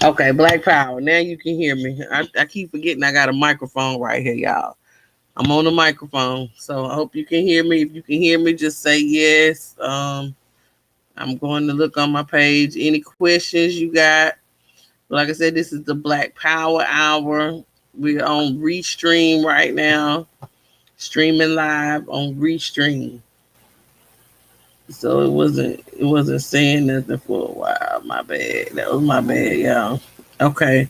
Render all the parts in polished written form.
Okay, Black Power. Now you can hear me. I keep forgetting I got a microphone right here, y'all. I'm on the microphone, so I hope you can hear me. If you can hear me, just say yes. I'm going to look on my page. Any questions you got? Like I said, this is the Black Power Hour. We're on Restream right now, streaming live on Restream. So it wasn't saying nothing for a while. My bad. That was my bad, y'all. Okay.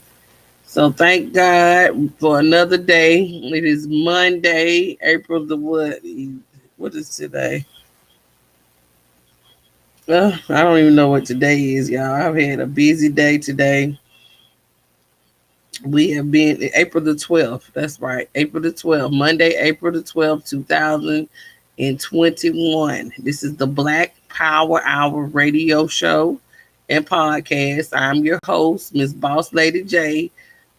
So thank God for another day. It is Monday, April the what? What is today? I don't even know what today is, y'all. I've had a busy day today. We have been April the 12th. That's right. April the 12th. Monday, April the 12th, 2021. This is the Black Power Hour radio show and podcast. I'm your host, Miss Boss Lady J,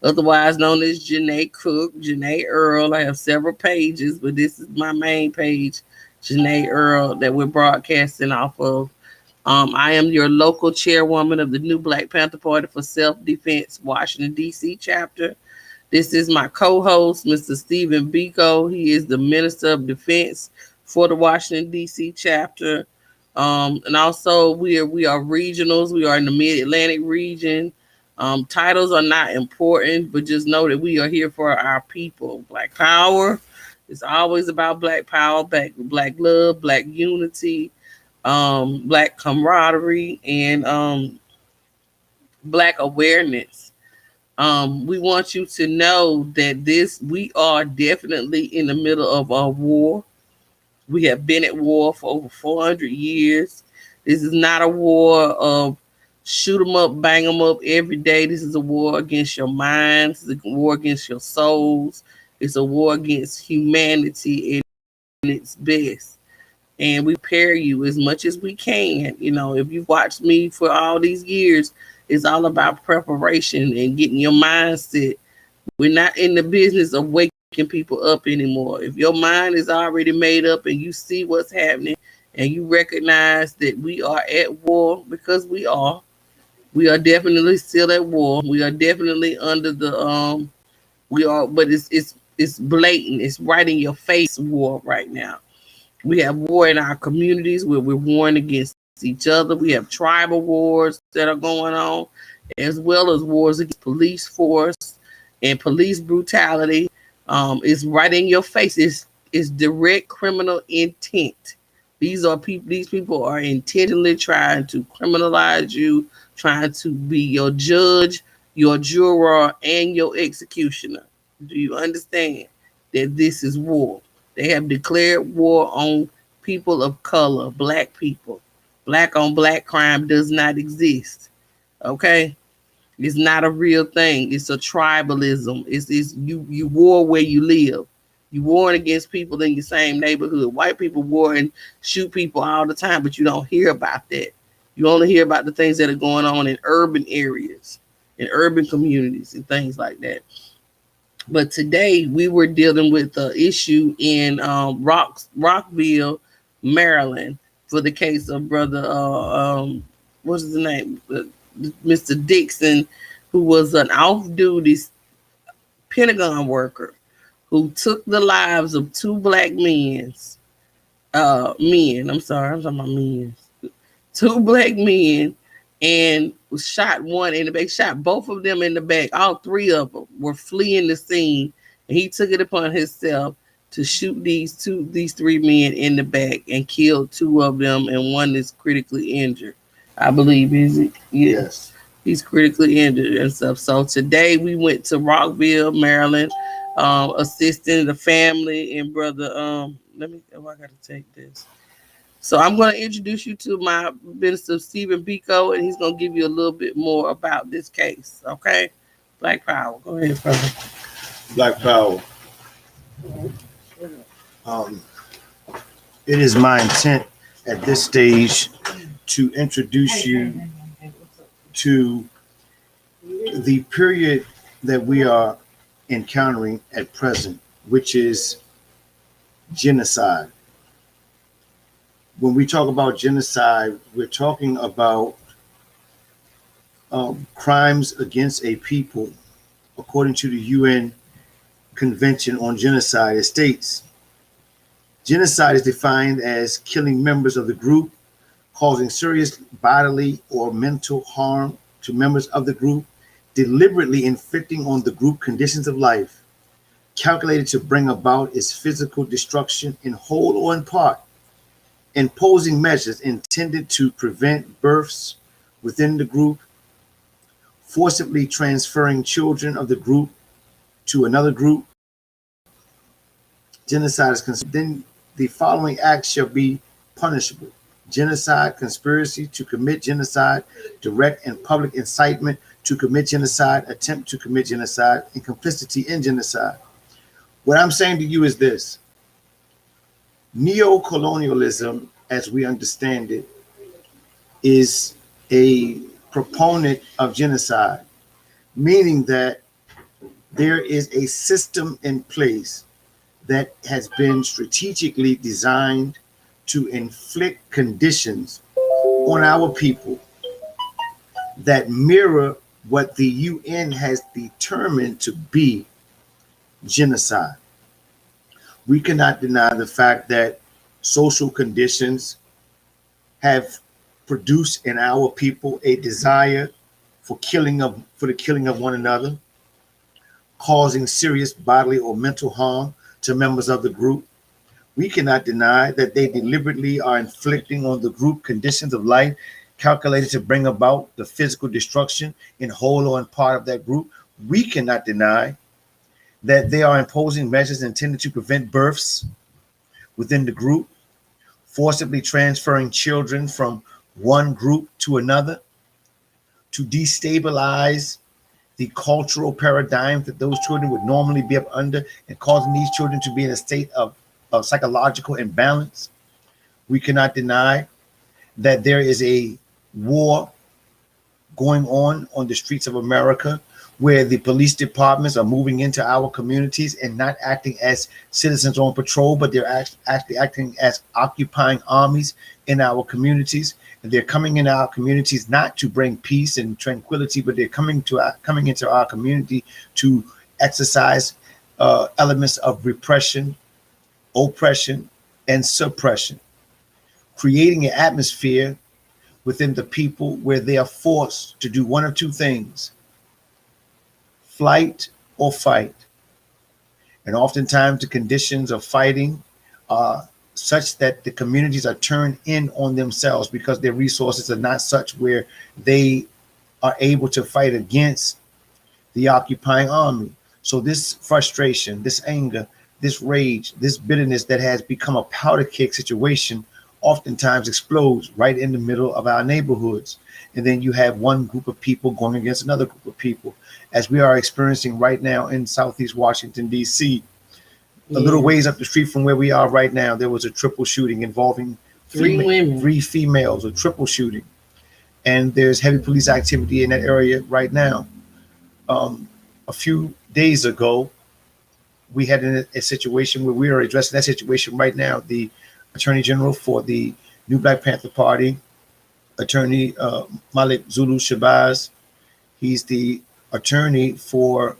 otherwise known as Janae Cook, Janae Earl. I have several pages, but this is my main page, Janae Earl, that we're broadcasting off of. I am your local chairwoman of the New Black Panther Party for Self-Defense, Washington, D.C. chapter. This is my co-host, Mr. Stephen Biko. He is the Minister of Defense for the Washington, D.C. chapter. And also, we are regionals. We are in the Mid-Atlantic region. Titles are not important, but just know that we are here for our people. Black Power. It's always about Black Power, black love, Black unity, Black camaraderie, and Black awareness. We want you to know that we are definitely in the middle of a war. We have been at war for over 400 years. This is not a war of shoot them up, bang them up every day. This is a war against your minds. It's a war against your souls. It's a war against humanity in its best. And we prepare you as much as we can. If you've watched me for all these years, it's all about preparation and getting your mindset. We're not in the business of waking people up anymore. If your mind is already made up and you see what's happening and you recognize that we are at war, because we are definitely still at war. We are definitely under the we are, but it's blatant. It's right in your face war right now. We have war in our communities where we're warring against each other. We have tribal wars that are going on, as well as wars against police force and police brutality. It's right in your face. It's direct criminal intent. These people are intentionally trying to criminalize you, trying to be your judge, your juror, and your executioner. Do you understand that this is war? They have declared war on people of color, black people. Black on black crime does not exist. Okay? It's not a real thing. It's a tribalism. It's you war where you live. You warring against people in your same neighborhood. White people war and shoot people all the time, but you don't hear about that. You only hear about the things that are going on in urban areas, in urban communities, and things like that. But today we were dealing with the issue in Rockville, Maryland, for the case of brother, what's his name, Mr. Dixon, who was an off-duty Pentagon worker who took the lives of two black men. I'm sorry, I'm talking about men. Two black men, and was shot one in the back, shot both of them in the back. All three of them were fleeing the scene, and he took it upon himself to shoot these three men in the back and killed two of them, and one is critically injured. I believe, is it? Yeah. Yes. He's critically injured and stuff. So today we went to Rockville, Maryland, assisting the family and brother. Let me. Oh, I gotta take this. So I'm going to introduce you to my minister, Stephen Biko, and he's going to give you a little bit more about this case. Okay? Black Power. Go ahead, brother. Black Power. Um, it is my intent at this stage to introduce you to the period that we are encountering at present, which is genocide. When we talk about genocide, we're talking about crimes against a people, according to the UN Convention on Genocide, it states genocide is defined as killing members of the group, causing serious bodily or mental harm to members of the group, deliberately inflicting on the group conditions of life, calculated to bring about its physical destruction in whole or in part, imposing measures intended to prevent births within the group, forcibly transferring children of the group to another group. Genocide is considered. Then the following acts shall be punishable: genocide, conspiracy to commit genocide, direct and public incitement to commit genocide, attempt to commit genocide, and complicity in genocide. What I'm saying to you is this: neo-colonialism, as we understand it, is a proponent of genocide, meaning that there is a system in place that has been strategically designed to inflict conditions on our people that mirror what the UN has determined to be genocide. We cannot deny the fact that social conditions have produced in our people a desire for the killing of one another, causing serious bodily or mental harm to members of the group. We cannot deny that they deliberately are inflicting on the group conditions of life calculated to bring about the physical destruction in whole or in part of that group. We cannot deny that they are imposing measures intended to prevent births within the group, forcibly transferring children from one group to another, to destabilize the cultural paradigm that those children would normally be up under, and causing these children to be in a state of psychological imbalance. We cannot deny that there is a war going on the streets of America, where the police departments are moving into our communities and not acting as citizens on patrol, but they're actually acting as occupying armies in our communities. And they're coming in our communities not to bring peace and tranquility, but they're coming into our community to exercise elements of repression, oppression, and suppression, creating an atmosphere within the people where they are forced to do one of two things: flight or fight. And oftentimes the conditions of fighting are such that the communities are turned in on themselves because their resources are not such where they are able to fight against the occupying army. So this frustration, this anger, this rage, this bitterness that has become a powder keg situation oftentimes explodes right in the middle of our neighborhoods. And then you have one group of people going against another group of people, as we are experiencing right now in Southeast Washington, D.C. A little ways up the street from where we are right now, there was a triple shooting involving three females, a triple shooting. And there's heavy police activity in that area right now. A few days ago, we had a situation where we are addressing that situation right now. The Attorney General for the New Black Panther Party, Attorney Malik Zulu Shabazz, he's the attorney for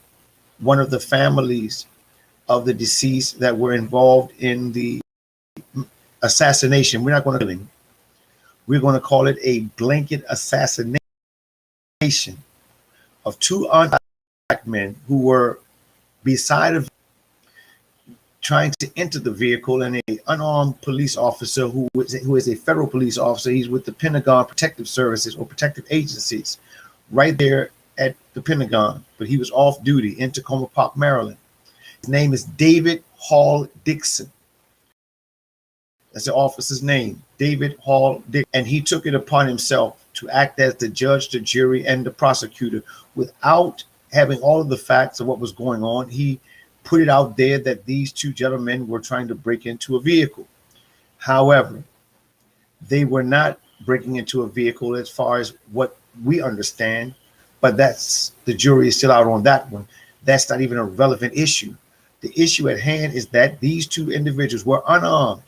one of the families of the deceased that were involved in the assassination. We're not going to kill him. We're going to call it a blanket assassination of two black men who were beside a trying to enter the vehicle, and an unarmed police officer who is a federal police officer. He's with the Pentagon Protective Services or protective agencies right there at the Pentagon, but he was off duty in Tacoma Park, Maryland. His name is David Hall Dixon. That's the officer's name, David Hall Dixon. And he took it upon himself to act as the judge, the jury, and the prosecutor without having all of the facts of what was going on. He put it out there that these two gentlemen were trying to break into a vehicle. However, they were not breaking into a vehicle as far as what we understand, but that's the jury is still out on that one. That's not even a relevant issue. The issue at hand is that these two individuals were unarmed,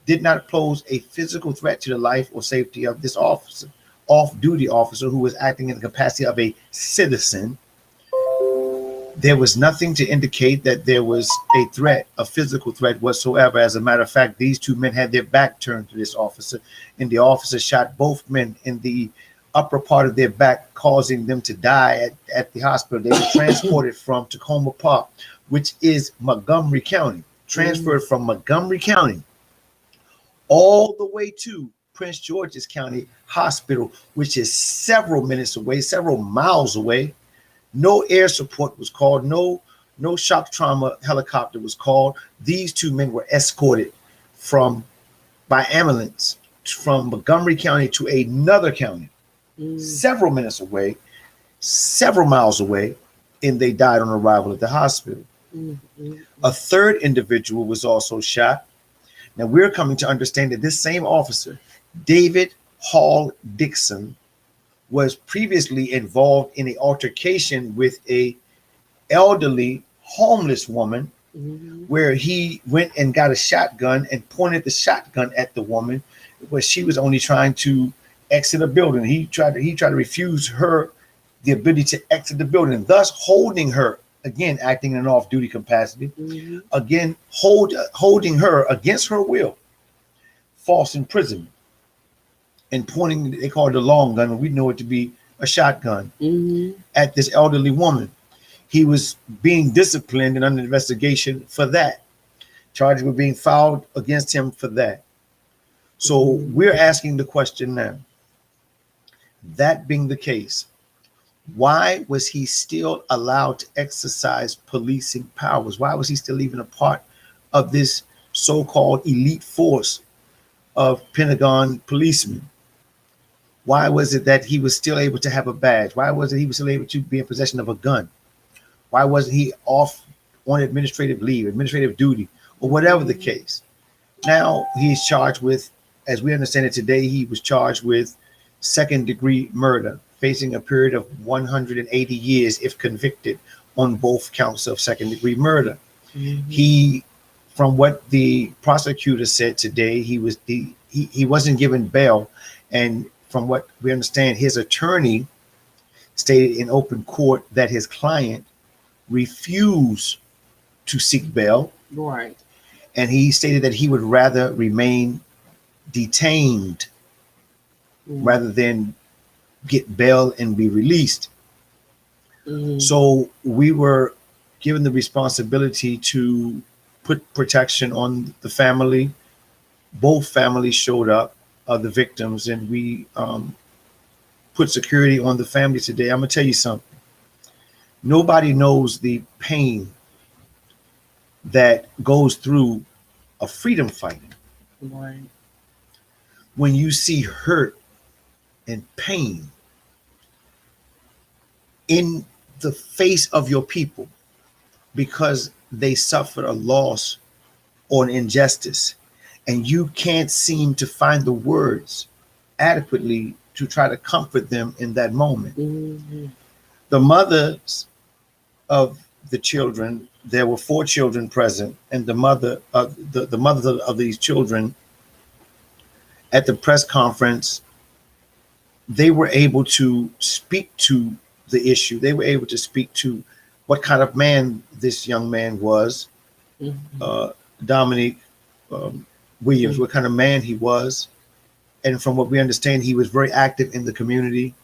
did not pose a physical threat to the life or safety of this officer off-duty officer who was acting in the capacity of a citizen. There was nothing to indicate that there was a threat, a physical threat whatsoever. As a matter of fact, these two men had their back turned to this officer, and the officer shot both men in the upper part of their back, causing them to die at the hospital. They were transported from Tacoma Park, which is Montgomery County, transferred from Montgomery County all the way to Prince George's County Hospital, which is several minutes away, several miles away. No air support was called. No shock trauma helicopter was called. These two men were escorted by ambulance from Montgomery County to another county, several minutes away, several miles away, and they died on arrival at the hospital. A third individual was also shot. Now we're coming to understand that this same officer, David Hall Dixon, was previously involved in an altercation with a elderly homeless woman, where he went and got a shotgun and pointed the shotgun at the woman, where she was only trying to exit a building. He tried to refuse her the ability to exit the building, thus holding her, again acting in an off-duty capacity, again holding her against her will, false imprisonment, and pointing, they call it a long gun, and we know it to be a shotgun, at this elderly woman. He was being disciplined and under investigation for that. Charges were being filed against him for that. So we're asking the question now, that being the case, why was he still allowed to exercise policing powers? Why was he still even a part of this so-called elite force of Pentagon policemen? Why was it that he was still able to have a badge? Why was it he was still able to be in possession of a gun? Why wasn't he off on administrative leave, administrative duty, or whatever the case? Now he's charged with, as we understand it today, he was charged with second-degree murder, facing a period of 180 years if convicted on both counts of second-degree murder. He, from what the prosecutor said today, he wasn't given bail, and from what we understand, his attorney stated in open court that his client refused to seek bail. Right. And he stated that he would rather remain detained rather than get bail and be released. So we were given the responsibility to put protection on the family. Both families showed up, of the victims, and we put security on the family today. I'm gonna tell you something. Nobody knows the pain that goes through a freedom fighter. Right. When you see hurt and pain in the face of your people because they suffered a loss or an injustice, and you can't seem to find the words adequately to try to comfort them in that moment. The mothers of the children, there were 4 children present, and the mothers of these children at the press conference, they were able to speak to the issue. They were able to speak to what kind of man this young man was, Dominique Williams, what kind of man he was. And from what we understand, he was very active in the community.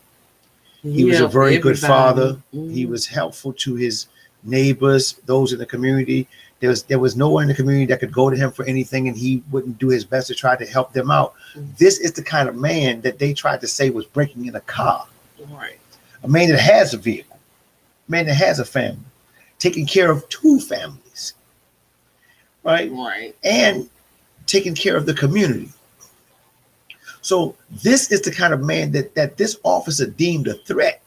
He was a very good father. He was helpful to his neighbors, those in the community. There was no one in the community that could go to him for anything, and he wouldn't do his best to try to help them out. This is the kind of man that they tried to say was breaking in a car. Right. A man that has a vehicle, a man that has a family, taking care of 2 families, right? Right. And taking care of the community. So this is the kind of man that this officer deemed a threat,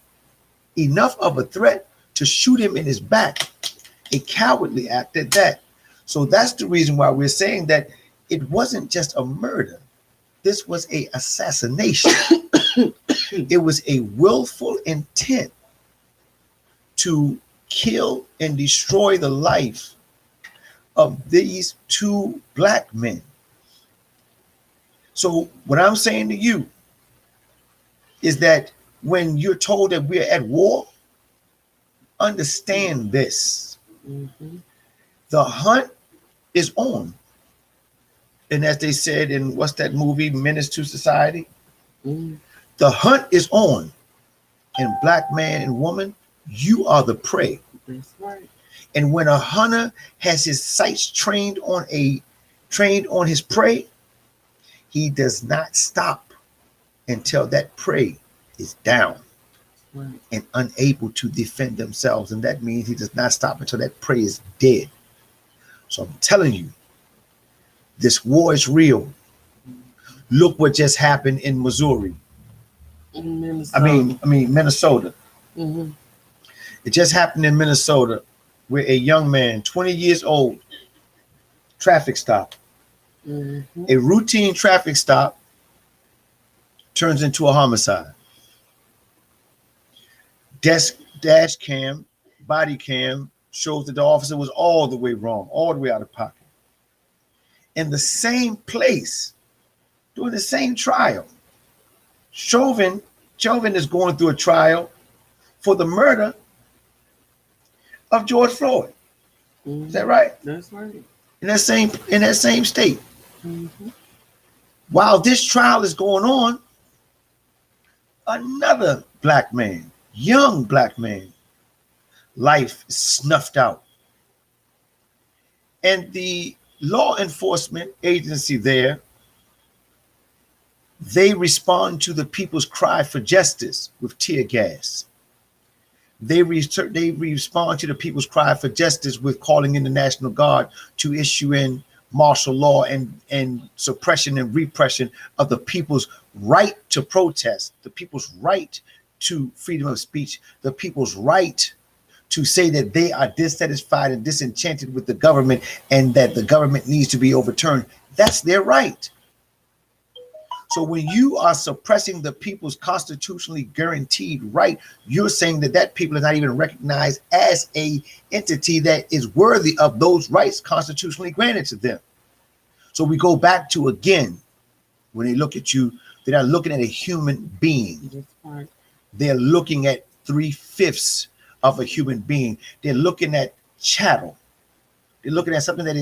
enough of a threat to shoot him in his back, a cowardly act at that. So that's the reason why we're saying that it wasn't just a murder. This was a assassination. It was a willful intent to kill and destroy the life of these 2 black men. So what I'm saying to you is that when you're told that we're at war, understand this. Mhm. The hunt is on. And as they said in what's that movie, Menace to Society? Mhm. The hunt is on. And black man and woman, you are the prey. That's right. And when a hunter has his sights trained on his prey, he does not stop until that prey is down Right. and unable to defend themselves. And that means he does not stop until that prey is dead. So I'm telling you, this war is real. Look what just happened in Missouri. Minnesota. I mean Minnesota. Mhm. It just happened in Minnesota where a young man, 20 years old, traffic stop. Mhm. A routine traffic stop turns into a homicide. Dash cam, body cam shows that the officer was all the way wrong, all the way out of pocket. In the same place, during the same trial, Chauvin is going through a trial for the murder of George Floyd. Mhm. Is that right? That's right. In that same state. Mhm. While this trial is going on, another black man, young black man, life is snuffed out. And the law enforcement agency there, they respond to the people's cry for justice with tear gas. They respond to the people's cry for justice with calling in the National Guard to issue in martial law and suppression and repression of the people's right to protest, the people's right to freedom of speech, the people's right to say that they are dissatisfied and disenchanted with the government and that the government needs to be overturned. That's their right. So when you are suppressing the people's constitutionally guaranteed right, you're saying that that people is not even recognized as a entity that is worthy of those rights constitutionally granted to them. So we go back to, again, when they look at you, they're not looking at a human being. That's right. They're looking at 3/5 of a human being. They're looking at chattel. They're looking at something that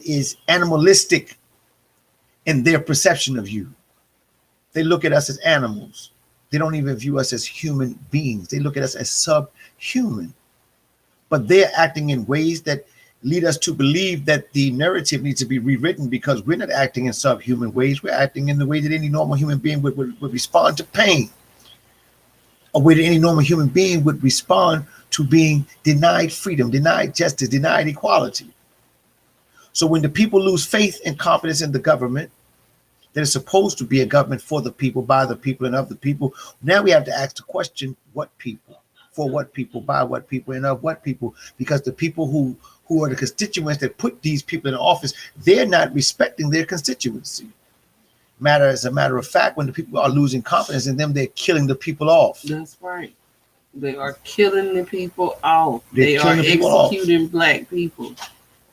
is animalistic in their perception of you. They look at us as animals. They don't even view us as human beings. They look at us as subhuman. But they're acting in ways that lead us to believe that the narrative needs to be rewritten because we're not acting in subhuman ways. We're acting in the way that any normal human being would respond to pain. A way that any normal human being would respond to being denied freedom, denied justice, denied equality. So when the people lose faith and confidence in the government, that is supposed to be a government for the people, by the people, and of the people, now we have to ask the question, what people? For what people, by what people, and of what people? Because the people who are the constituents that put these people in office, they're not respecting their constituency. As a matter of fact, when the people are losing confidence in them, they're killing the people off. That's right. They are killing the people off. They are executing off. Black people.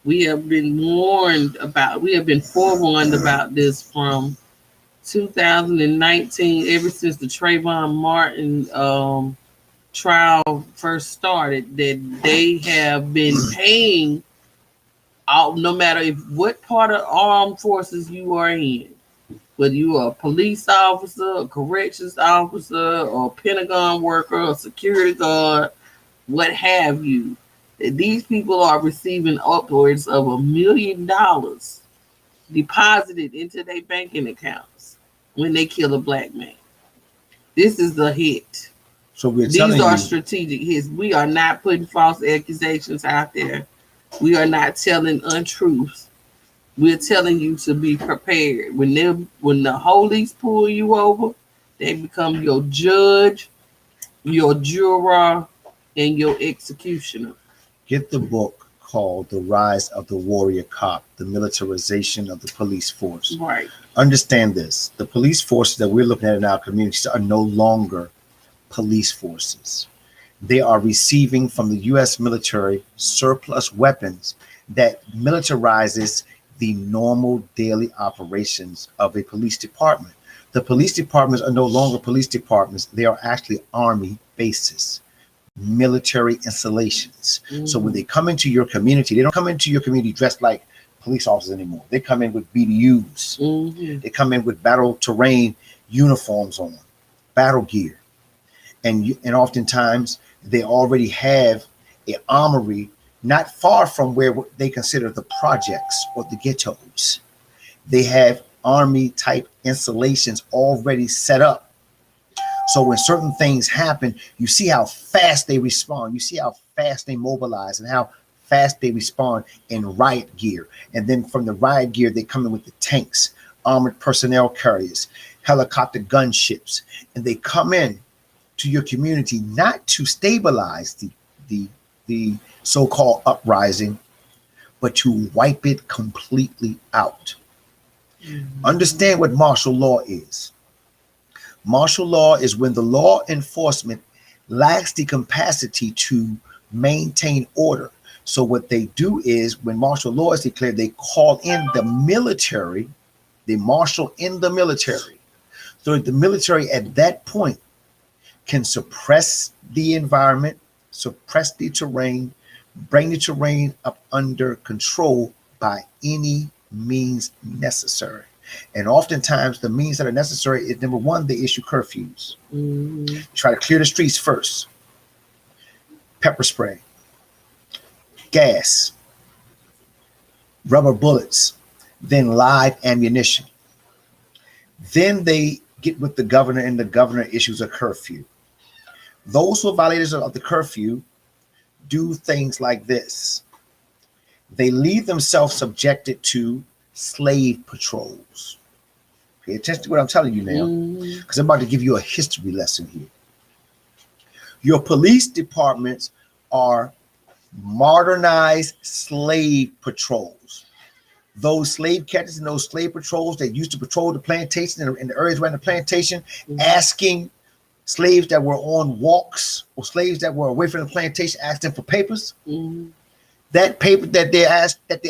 We have been forewarned about this from 2019, ever since the Trayvon Martin trial first started, that they have been paying out, no matter what part of armed forces you are in, whether you are a police officer, a corrections officer, or a Pentagon worker, or security guard, what have you. These people are receiving upwards of $1 million deposited into their banking accounts when they kill a Black man. This is a hit. So these are strategic hits. We are not putting false accusations out there. We are not telling untruths. We're telling you to be prepared. When the holies pull you over, they become your judge, your juror, and your executioner. Get the book called The Rise of the Warrior Cop, the militarization of the police force. Right. Understand this. The police forces that we're looking at in our communities are no longer police forces. They are receiving from the U.S. military surplus weapons that militarizes the normal daily operations of a police department. The police departments are no longer police departments. They are actually army bases, military installations. So when they come into your community, they don't come into your community dressed like police officers anymore. They come in with BDUs. They come in with battle terrain uniforms on, battle gear. And oftentimes they already have an armory not far from where they consider the projects or the ghettos. They have army type installations already set up. So when certain things happen, you see how fast they respond. You see how fast they mobilize and how fast they respond in riot gear. And then from the riot gear, they come in with the tanks, armored personnel carriers, helicopter gunships, and they come in to your community not to stabilize the so-called uprising, but to wipe it completely out. Understand what martial law is. Martial law is when the law enforcement lacks the capacity to maintain order. So what they do is when martial law is declared, they call in the military, they marshal in the military. So the military at that point can suppress the environment, suppress the terrain, bring the terrain up under control by any means necessary. And oftentimes the means that are necessary is, number one, they issue curfews. Try to clear the streets first. Pepper spray, gas, rubber bullets, then live ammunition. Then they get with the governor and the governor issues a curfew. Those who are violators of the curfew do things like this. They leave themselves subjected to slave patrols. Pay attention to what I'm telling you now, because I'm about to give you a history lesson here. Your police departments are modernized slave patrols. Those slave catchers and those slave patrols that used to patrol the plantation and the areas around the plantation, asking slaves that were on walks or slaves that were away from the plantation, asked them for papers. That paper that they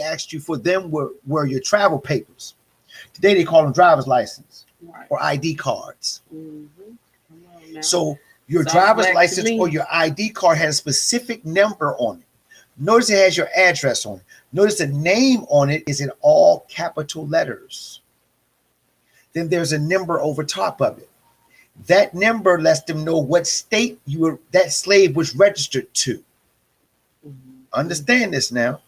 asked you for them were your travel papers. Today they call them driver's license or ID cards. So your driver's license or your ID card has a specific number on it. Notice it has your address on it. Notice the name on it is in all capital letters. Then there's a number over top of it. That number lets them know what state that slave was registered to. Understand this now.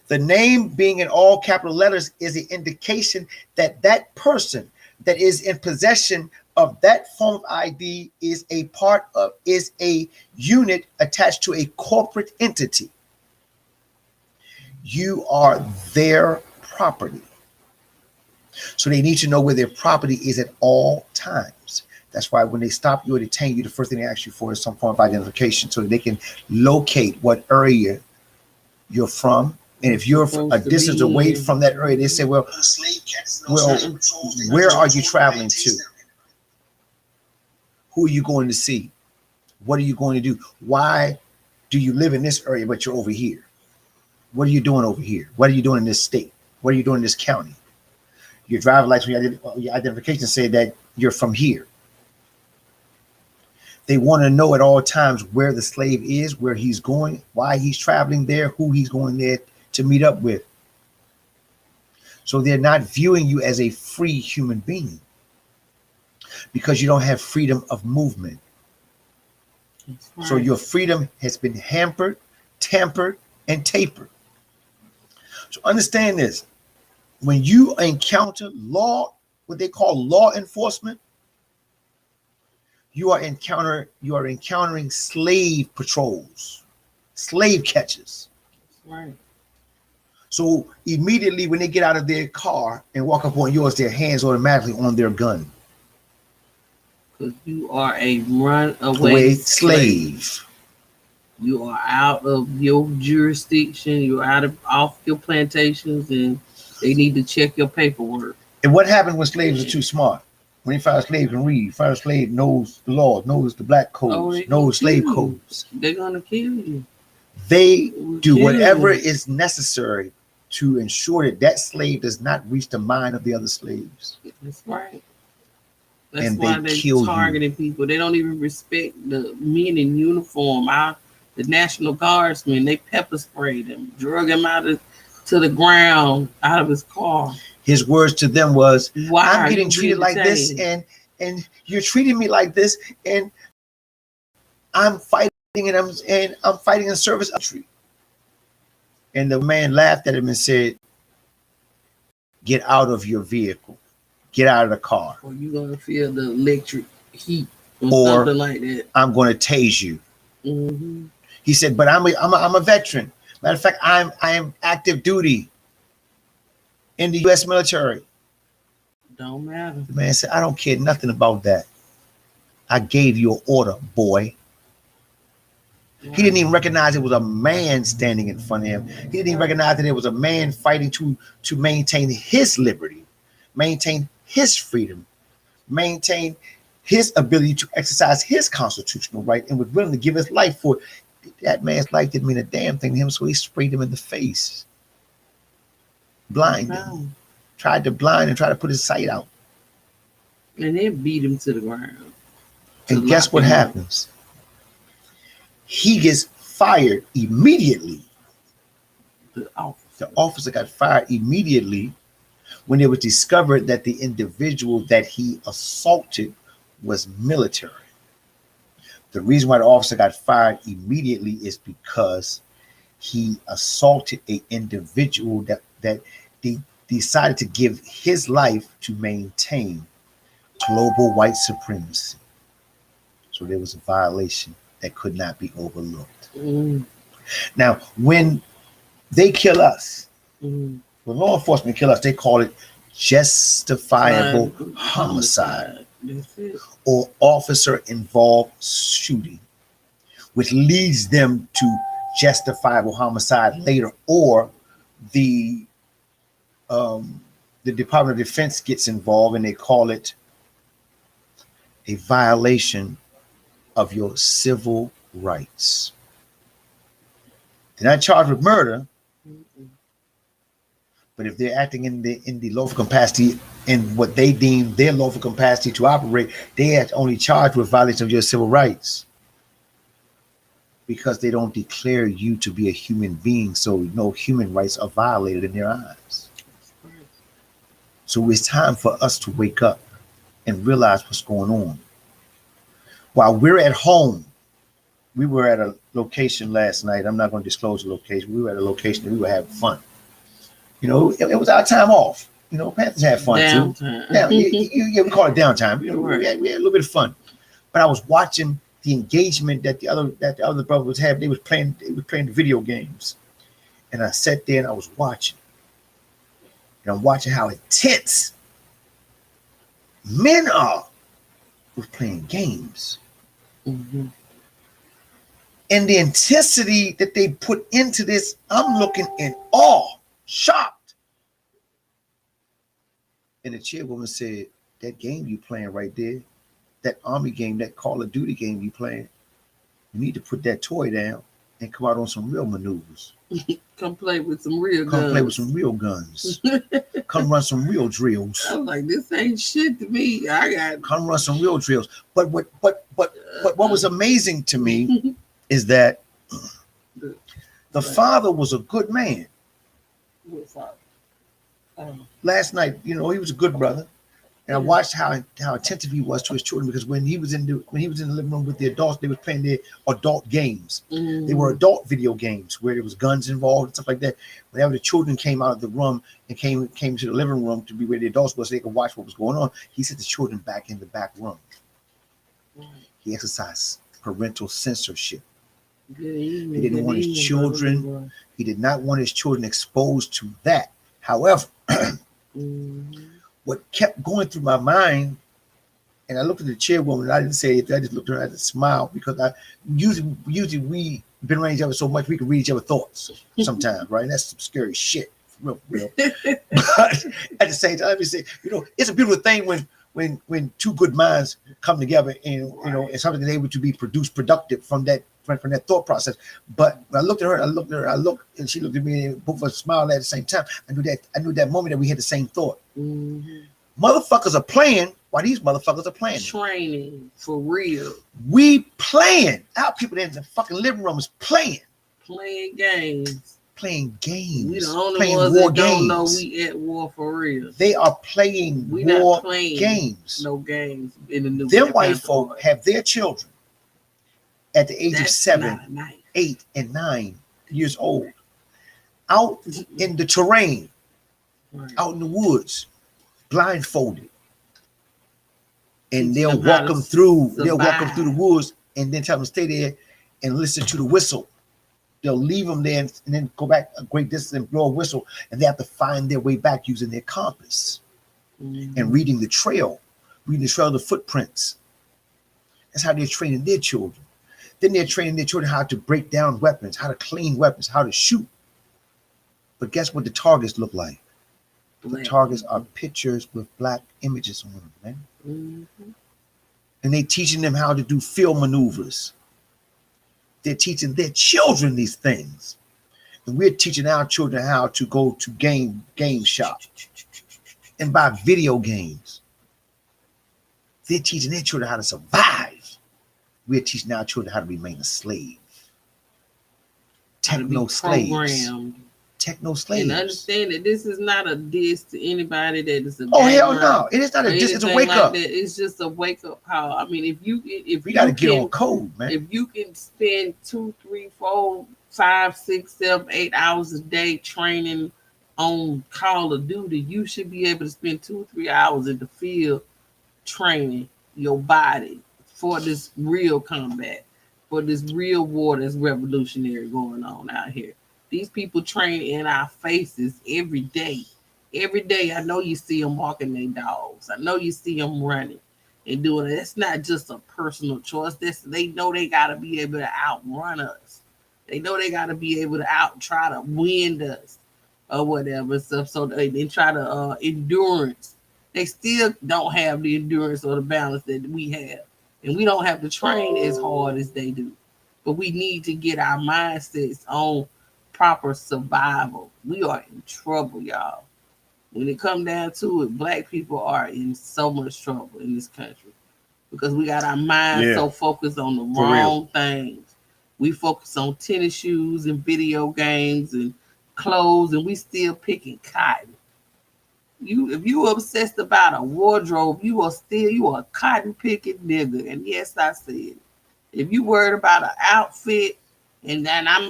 The name being in all capital letters is an indication that that person that is in possession of that form of ID is a unit attached to a corporate entity. You are their property. So they need to know where their property is at all times. That's why when they stop you or detain you, the first thing they ask you for is some form of identification so that they can locate what area you're from. And if you're a distance away from that area, they say, well, where are you traveling to? Who are you going to see? What are you going to do? Why do you live in this area, but you're over here? What are you doing over here? What are you doing in this state? What are you doing in this county? Your driver's license, your identification say that you're from here. They want to know at all times where the slave is, where he's going, why he's traveling there, who he's going there to meet up with. So they're not viewing you as a free human being because you don't have freedom of movement. Right. So your freedom has been hampered, tampered, and tapered. So understand this. When you encounter law, what they call law enforcement, you are encountering slave patrols, slave catchers. Right. So immediately when they get out of their car and walk up on yours, their hands automatically on their gun. Because you are a runaway slave. You are out of your jurisdiction. You're off your plantations, and they need to check your paperwork. And what happens when slaves are too smart? When they find a slave can read, find a slave knows the law, knows the black codes, knows slave codes. They're gonna kill you. They do whatever is necessary to ensure that that slave does not reach the mind of the other slaves. That's right. That's and why they they kill you. targeting people. They don't even respect the men in uniform. The National Guardsmen, they pepper sprayed him, drug him to the ground, out of his car. His words to them was, Why I'm are getting you treated being like this, detained? and you're treating me like this, and I'm fighting, and I'm fighting in service of the country. And the man laughed at him and said, get out of your vehicle. Get out of the car. Or you gonna feel the electric heat or something like that. I'm going to tase you. Mm-hmm. He said, but I'm a veteran. Matter of fact, I am active duty in the U.S. military. Don't matter. The man said, I don't care nothing about that. I gave you an order, boy. Wow. He didn't even recognize it was a man standing in front of him. He didn't even recognize that it was a man fighting to maintain his liberty, maintain his freedom, maintain his ability to exercise his constitutional right, and was willing to give his life for it. That man's life didn't mean a damn thing to him, so he sprayed him in the face. Blind him. Tried to blind and try to put his sight out. And then beat him to the ground. And guess what happens? He gets fired immediately. The officer got fired immediately when it was discovered that the individual that he assaulted was military. The reason why the officer got fired immediately is because he assaulted an individual that decided to give his life to maintain global white supremacy. So there was a violation that could not be overlooked. Mm. Now, when they kill us, when law enforcement kill us, they call it justifiable homicide or officer-involved shooting, which leads them to justifiable homicide later, or the Department of Defense gets involved and they call it a violation of your civil rights. They're not charged with murder, but if they're acting in the lawful capacity, in what they deem their lawful capacity to operate, they are only charged with violation of your civil rights because they don't declare you to be a human being, so no human rights are violated in their eyes. So it's time for us to wake up and realize what's going on. While we're at home, we were at a location last night. I'm not going to disclose the location. We were at a location and we were having fun. You know, it was our time off. You know, Panthers had fun too. Yeah, we call it downtime. You know, we had a little bit of fun. But I was watching the engagement that the other brothers was having. They was playing the video games, and I sat there and I was watching. And I'm watching how intense men are with playing games. Mm-hmm. And the intensity that they put into this, I'm looking in awe, shocked. And the chairwoman said, that game you playing right there, that Army game, that Call of Duty game you playing, you need to put that toy down and come out on some real maneuvers. Come play with some real guns. Come play with some real guns. Come run some real drills. I was like, this ain't shit to me. Come run some real drills. But what was amazing to me is that the father was a good man. What father? Last night, you know, he was a good brother. And I watched how attentive he was to his children, because when he was in the living room with the adults, they were playing their adult games. Mm. They were adult video games where there was guns involved and stuff like that. Whenever the children came out of the room and came to the living room to be where the adults was, so they could watch what was going on, he sent the children back in the back room. Mm. He exercised parental censorship. He didn't want his children. He did not want his children exposed to that. However, what kept going through my mind, and I looked at the chairwoman, and I didn't say it, I just looked at her and I just smiled, because I usually we been around each other so much we can read each other's thoughts sometimes, right? And that's some scary shit, for real. But at the same time, you know, it's a beautiful thing when two good minds come together and you know, and something that's able to be productive from that thought process. But when I looked at her, and she looked at me, and both of us smiled at the same time. I knew that moment that we had the same thought. Mm-hmm. Motherfuckers are playing while these motherfuckers are playing. Training for real. We playing. Our people in the fucking living room is playing Games. Playing games. We the only playing ones war that games. don't know we at war for real. They are playing We war not playing games. No games in the new. Them white folk have their children at the age of That's 7, nice. 8, and 9 years old, out in the terrain, Right. out in the woods, blindfolded, and Teaching they'll them how walk to them through. They'll walk them survive. through the woods, and then tell them to stay there and listen to the whistle. They'll leave them there and then go back a great distance and blow a whistle, and they have to find their way back using their compass and reading the trail, the footprints. That's how they're training their children. Then they're training their children how to break down weapons, how to clean weapons, how to shoot. But guess what the targets look like? The targets are pictures with black images on them, man. Mm-hmm. And they're teaching them how to do field maneuvers. They're teaching their children these things. And we're teaching our children how to go to game shop and buy video games. They're teaching their children how to survive. We're teaching our children how to remain a slave. Techno slaves. Techno slaves. And understand that this is not a diss to anybody that is a oh hell no! It is not a diss. It's a wake up. That. It's just a wake up call. I mean, if we got to get on code, man. If you can spend 2, 3, 4, 5, 6, 7, 8 hours a day training on Call of Duty, you should be able to spend 2, 3 hours in the field training your body for this real combat, for this real war that's revolutionary going on out here. These people train in our faces every day. Every day, I know you see them walking their dogs. I know you see them running and doing it. That's not just a personal choice. They know they got to be able to outrun us. They know they got to be able to try to win us or whatever stuff. So they try to endurance. They still don't have the endurance or the balance that we have. And we don't have to train as hard as they do. But we need to get our mindsets on proper survival. We are in trouble, y'all. When it comes down to it, black people are in so much trouble in this country because we got our minds so focused on the wrong things. We focus on tennis shoes and video games and clothes, and we still picking cotton. If you obsessed about a wardrobe, you are a cotton picking nigga. And yes, I said it. If you worried about an outfit and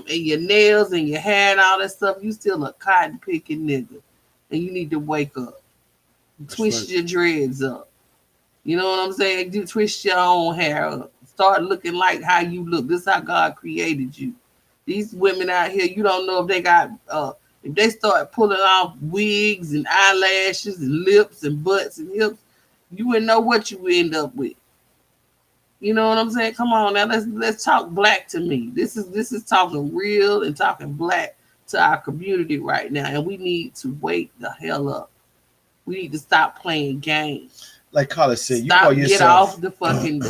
your nails and your hair and all that stuff, you still a cotton picking nigga. And you need to wake up. Twist your dreads up. You know what I'm saying? You twist your own hair up. Start looking like how you look. This is how God created you. These women out here, you don't know if they got if they start pulling off wigs and eyelashes and lips and butts and hips, you wouldn't know what you would end up with. You know what I'm saying? Come on now, let's talk black to me. This is talking real and talking black to our community right now, and we need to wake the hell up. We need to stop playing games. Like Carla said, get off the fucking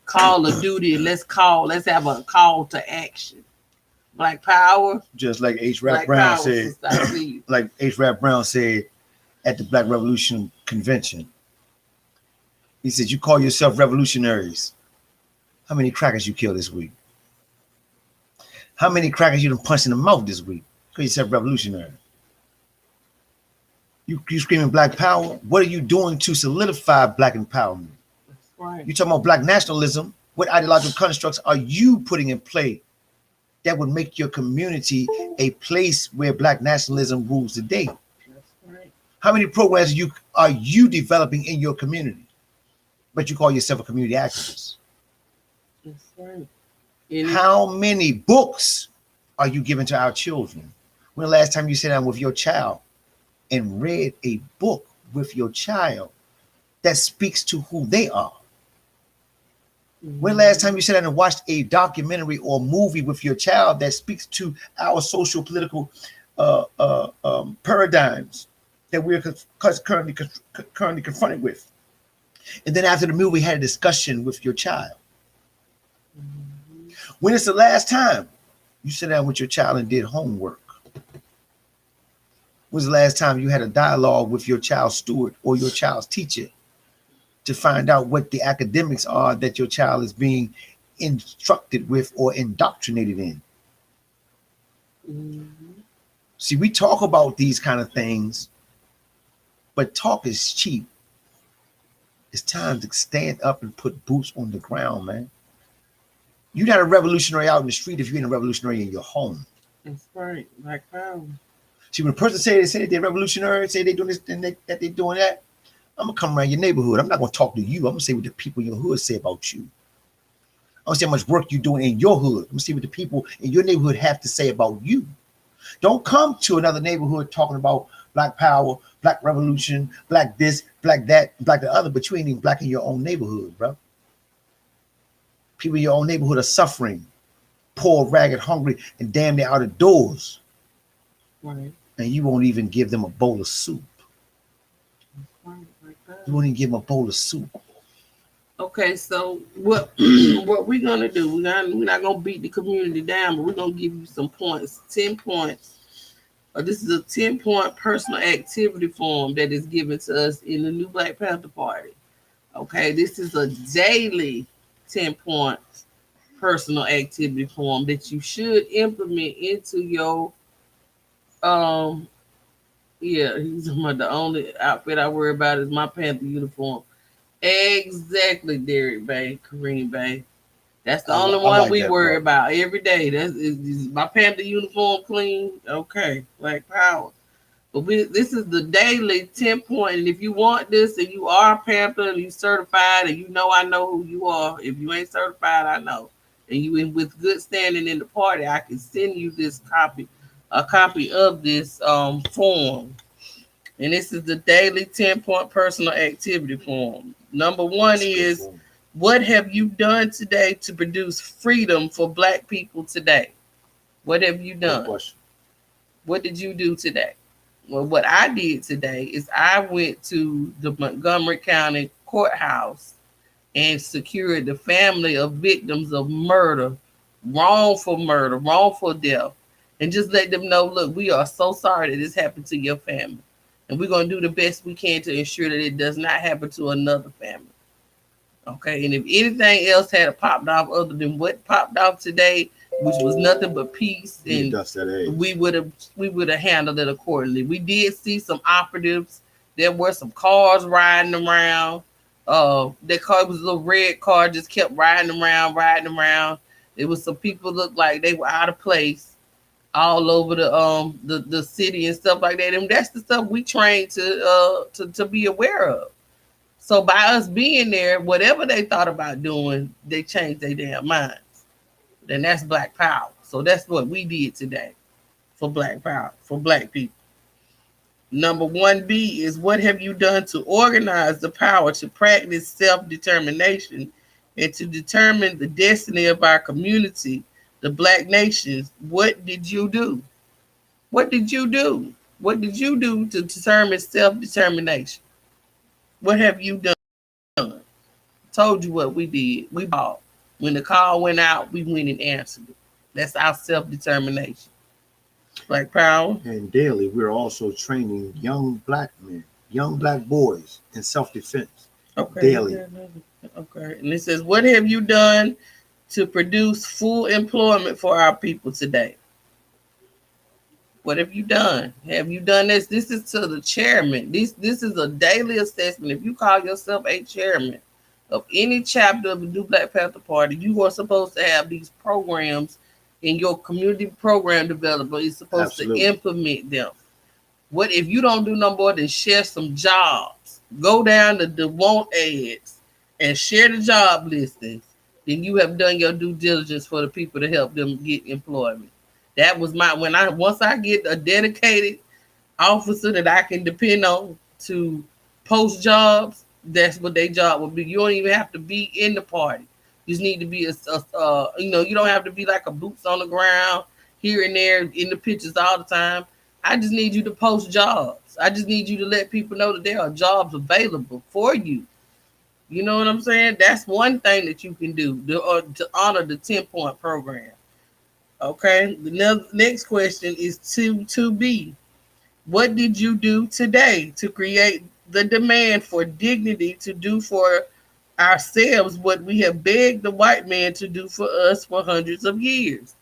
Call of Duty and let's have a call to action. Black Power. Just like H. Rap Brown said. Like H. Rap Brown said at the Black Revolution Convention. He said, you call yourself revolutionaries. How many crackers you killed this week? How many crackers you done punched in the mouth this week? Call yourself revolutionary. You screaming Black Power. What are you doing to solidify Black empowerment? That's right. You talking about Black nationalism. What ideological constructs are you putting in play that would make your community a place where Black nationalism rules the day? That's right. How many programs are you developing in your community? But you call yourself a community activist. That's right. How many books are you giving to our children? When the last time you sat down with your child and read a book with your child that speaks to who they are? When the last time you sat down and watched a documentary or movie with your child that speaks to our social political paradigms that we're currently confronted with? And then after the movie, we had a discussion with your child. When is the last time you sat down with your child and did homework? Was the last time you had a dialogue with your child's steward or your child's teacher to find out what the academics are that your child is being instructed with or indoctrinated in? Mhm. See, we talk about these kind of things, but talk is cheap. It's time to stand up and put boots on the ground, man. You're not a revolutionary out in the street if you ain't a revolutionary in your home. That's right. Black power. See, when a person say they're revolutionary, say they doing this and that they doing that, I'm gonna come around your neighborhood. I'm not gonna talk to you. I'm gonna say what the people in your hood say about you. I'm gonna see how much work you're doing in your hood. I'm gonna see what the people in your neighborhood have to say about you. Don't come to another neighborhood talking about black power, black revolution, black this, black that, black the other, but you ain't even black in your own neighborhood, bro. People in your own neighborhood are suffering, poor, ragged, hungry, and damn near out of doors. Right. And you won't even give them a bowl of soup. Right. Like that. You won't even give them a bowl of soup. Okay, so what what we're gonna do? We're not gonna beat the community down, but we're gonna give you some points. 10 points. This is a 10-point personal activity form that is given to us in the new Black Panther Party. Okay, this is a daily 10-point personal activity form that you should implement into your yeah, he's talking about the only outfit I worry about is my Panther uniform. Exactly, Derek Bay, Kareem Bay. That's the only one like we that, worry bro. about every day. Is my Panther uniform clean? Okay, Black Power. But this is the daily 10-point. And if you want this and you are a Panther and you certified and you know I know who you are, if you ain't certified, I know. And you in with good standing in the party, I can send you this copy, a copy of this form. And this is the daily 10-point personal activity form. Number one is, what have you done today to produce freedom for Black people today? What have you done? What did you do today? Well, what I did today is I went to the Montgomery County Courthouse and secured the family of victims of murder, wrongful death, and just let them know, look, we are so sorry that this happened to your family. And we're going to do the best we can to ensure that it does not happen to another family. Okay, and if anything else had popped off other than what popped off today, which was nothing but peace, and we would have handled it accordingly. We did see some operatives. There were some cars riding around. That car was a little red car, just kept riding around. There was some people looked like they were out of place all over the city and stuff like that. And that's the stuff we trained to be aware of. So by us being there, whatever they thought about doing, they changed their damn minds. Then that's Black Power. So that's what we did today for Black Power, for Black people. Number 1B is, what have you done to organize the power to practice self-determination and to determine the destiny of our community, the Black nations? What did you do? What did you do? What did you do to determine self-determination? What have you done? Told you what we did. We bought. When the call went out, we went and answered it. That's our self-determination. Black Power. And daily, we're also training young Black men, young Black boys in self-defense. Okay. Daily. Okay. And it says, what have you done to produce full employment for our people today? What have you done? Have you done this? This is to the chairman. This is a daily assessment. If you call yourself a chairman of any chapter of the New Black Panther Party, you are supposed to have these programs in your community program developer. You're supposed to implement them. What if you don't do no more than share some jobs? Go down to the want ads and share the job listings. Then you have done your due diligence for the people to help them get employment. That was once I get a dedicated officer that I can depend on to post jobs, that's what their job will be. You don't even have to be in the party. You just need to be you don't have to be like a boots on the ground here and there in the pictures all the time. I just need you to post jobs. I just need you to let people know that there are jobs available for you. You know what I'm saying? That's one thing that you can do to honor the 10-point program. Okay. The next question is 2B. What did you do today to create the demand for dignity to do for ourselves what we have begged the white man to do for us for hundreds of years?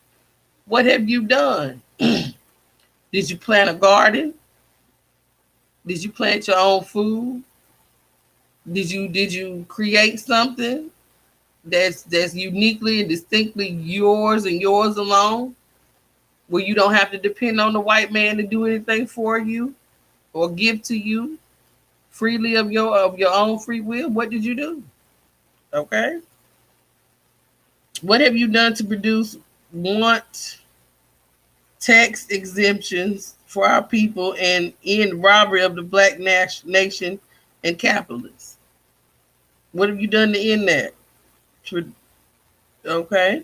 What have you done? Did you plant a garden? Did you plant your own food? Did you create something that's uniquely and distinctly yours and yours alone, where you don't have to depend on the white man to do anything for you or give to you freely of your own free will? What did you do? Okay. What have you done to produce want tax exemptions for our people and end robbery of the black nation and capitalists? What have you done to end that? Okay.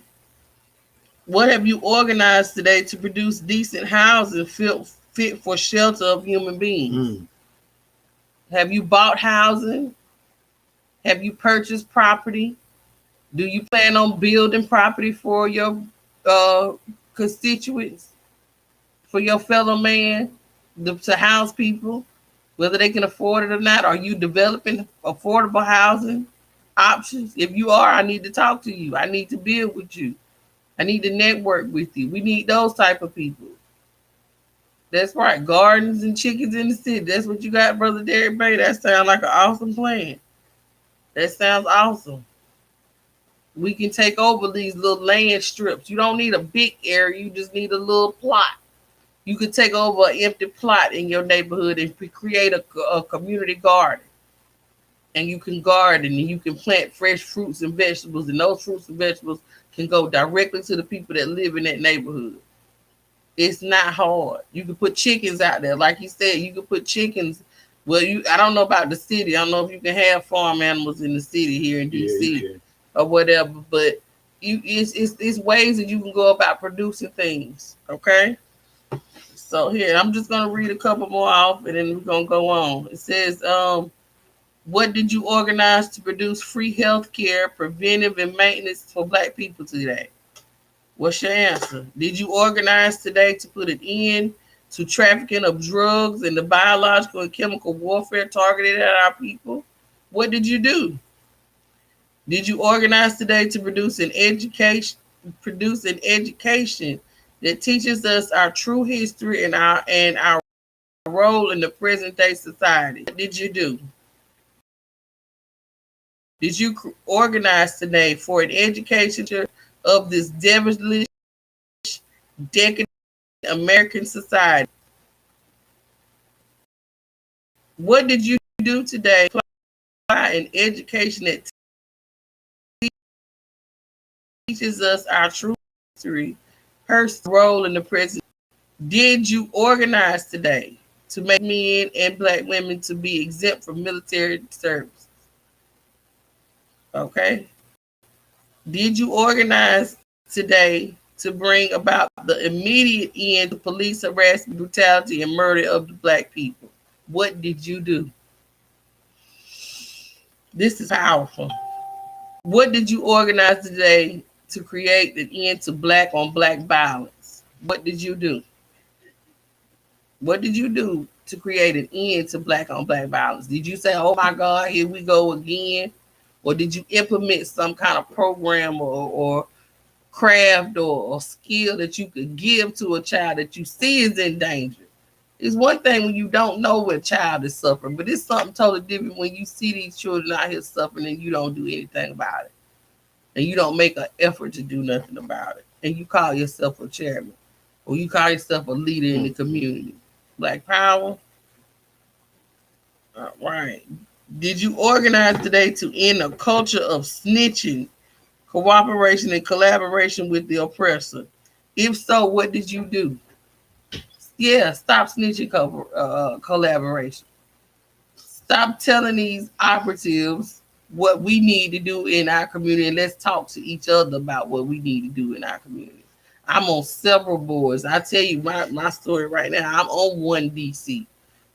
What have you organized today to produce decent housing fit for shelter of human beings? Have you bought housing? Have you purchased property? Do you plan on building property for your constituents, for your fellow man, to house people, whether they can afford it or not? Are you developing affordable housing options? If you are, I need to talk to you. I need to build with you. I need to network with you. We need those type of people. That's right. Gardens and chickens in the city. That's what you got, Brother Derek Bay. That sounds like an awesome plan. That sounds awesome. We can take over these little land strips. You don't need a big area. You just need a little plot. You could take over an empty plot in your neighborhood and create a community garden. And you can garden and you can plant fresh fruits and vegetables. And those fruits and vegetables can go directly to the people that live in that neighborhood. It's not hard. You can put chickens out there. Like you said, you can put chickens. Well, I don't know about the city. I don't know if you can have farm animals in the city here in DC or whatever, but it's ways that you can go about producing things. Okay. So here, I'm just gonna read a couple more off and then we're gonna go on. It says, what did you organize to produce free health care, preventive and maintenance for black people today? What's your answer? Did you organize today to put an end to trafficking of drugs and the biological and chemical warfare targeted at our people? What did you do? Did you organize today to produce an education that teaches us our true history and our role in the present day society? What did you do? Did you organize today for an education of this devilish, decadent American society? What did you do today to apply an education that teaches us our true history, personal role in the present? Did you organize today to make men and black women to be exempt from military service? Okay. Did you organize today to bring about the immediate end to police harassment, brutality, and murder of the black people? What did you do? This is powerful. What did you organize today to create an end to black on black violence? What did you do? What did you do to create an end to black on black violence? Did you say, oh my God, here we go again? Or did you implement some kind of program or craft or skill that you could give to a child that you see is in danger? It's one thing when you don't know when a child is suffering, but it's something totally different when you see these children out here suffering and you don't do anything about it. And you don't make an effort to do nothing about it. And you call yourself a chairman or you call yourself a leader in the community. Black power. All right. Did you organize today to end a culture of snitching, cooperation, and collaboration with the oppressor? If so, what did you do? Yeah, stop snitching, collaboration. Stop telling these operatives what we need to do in our community, and let's talk to each other about what we need to do in our community. I'm on several boards. I tell you my story right now. I'm on one DC.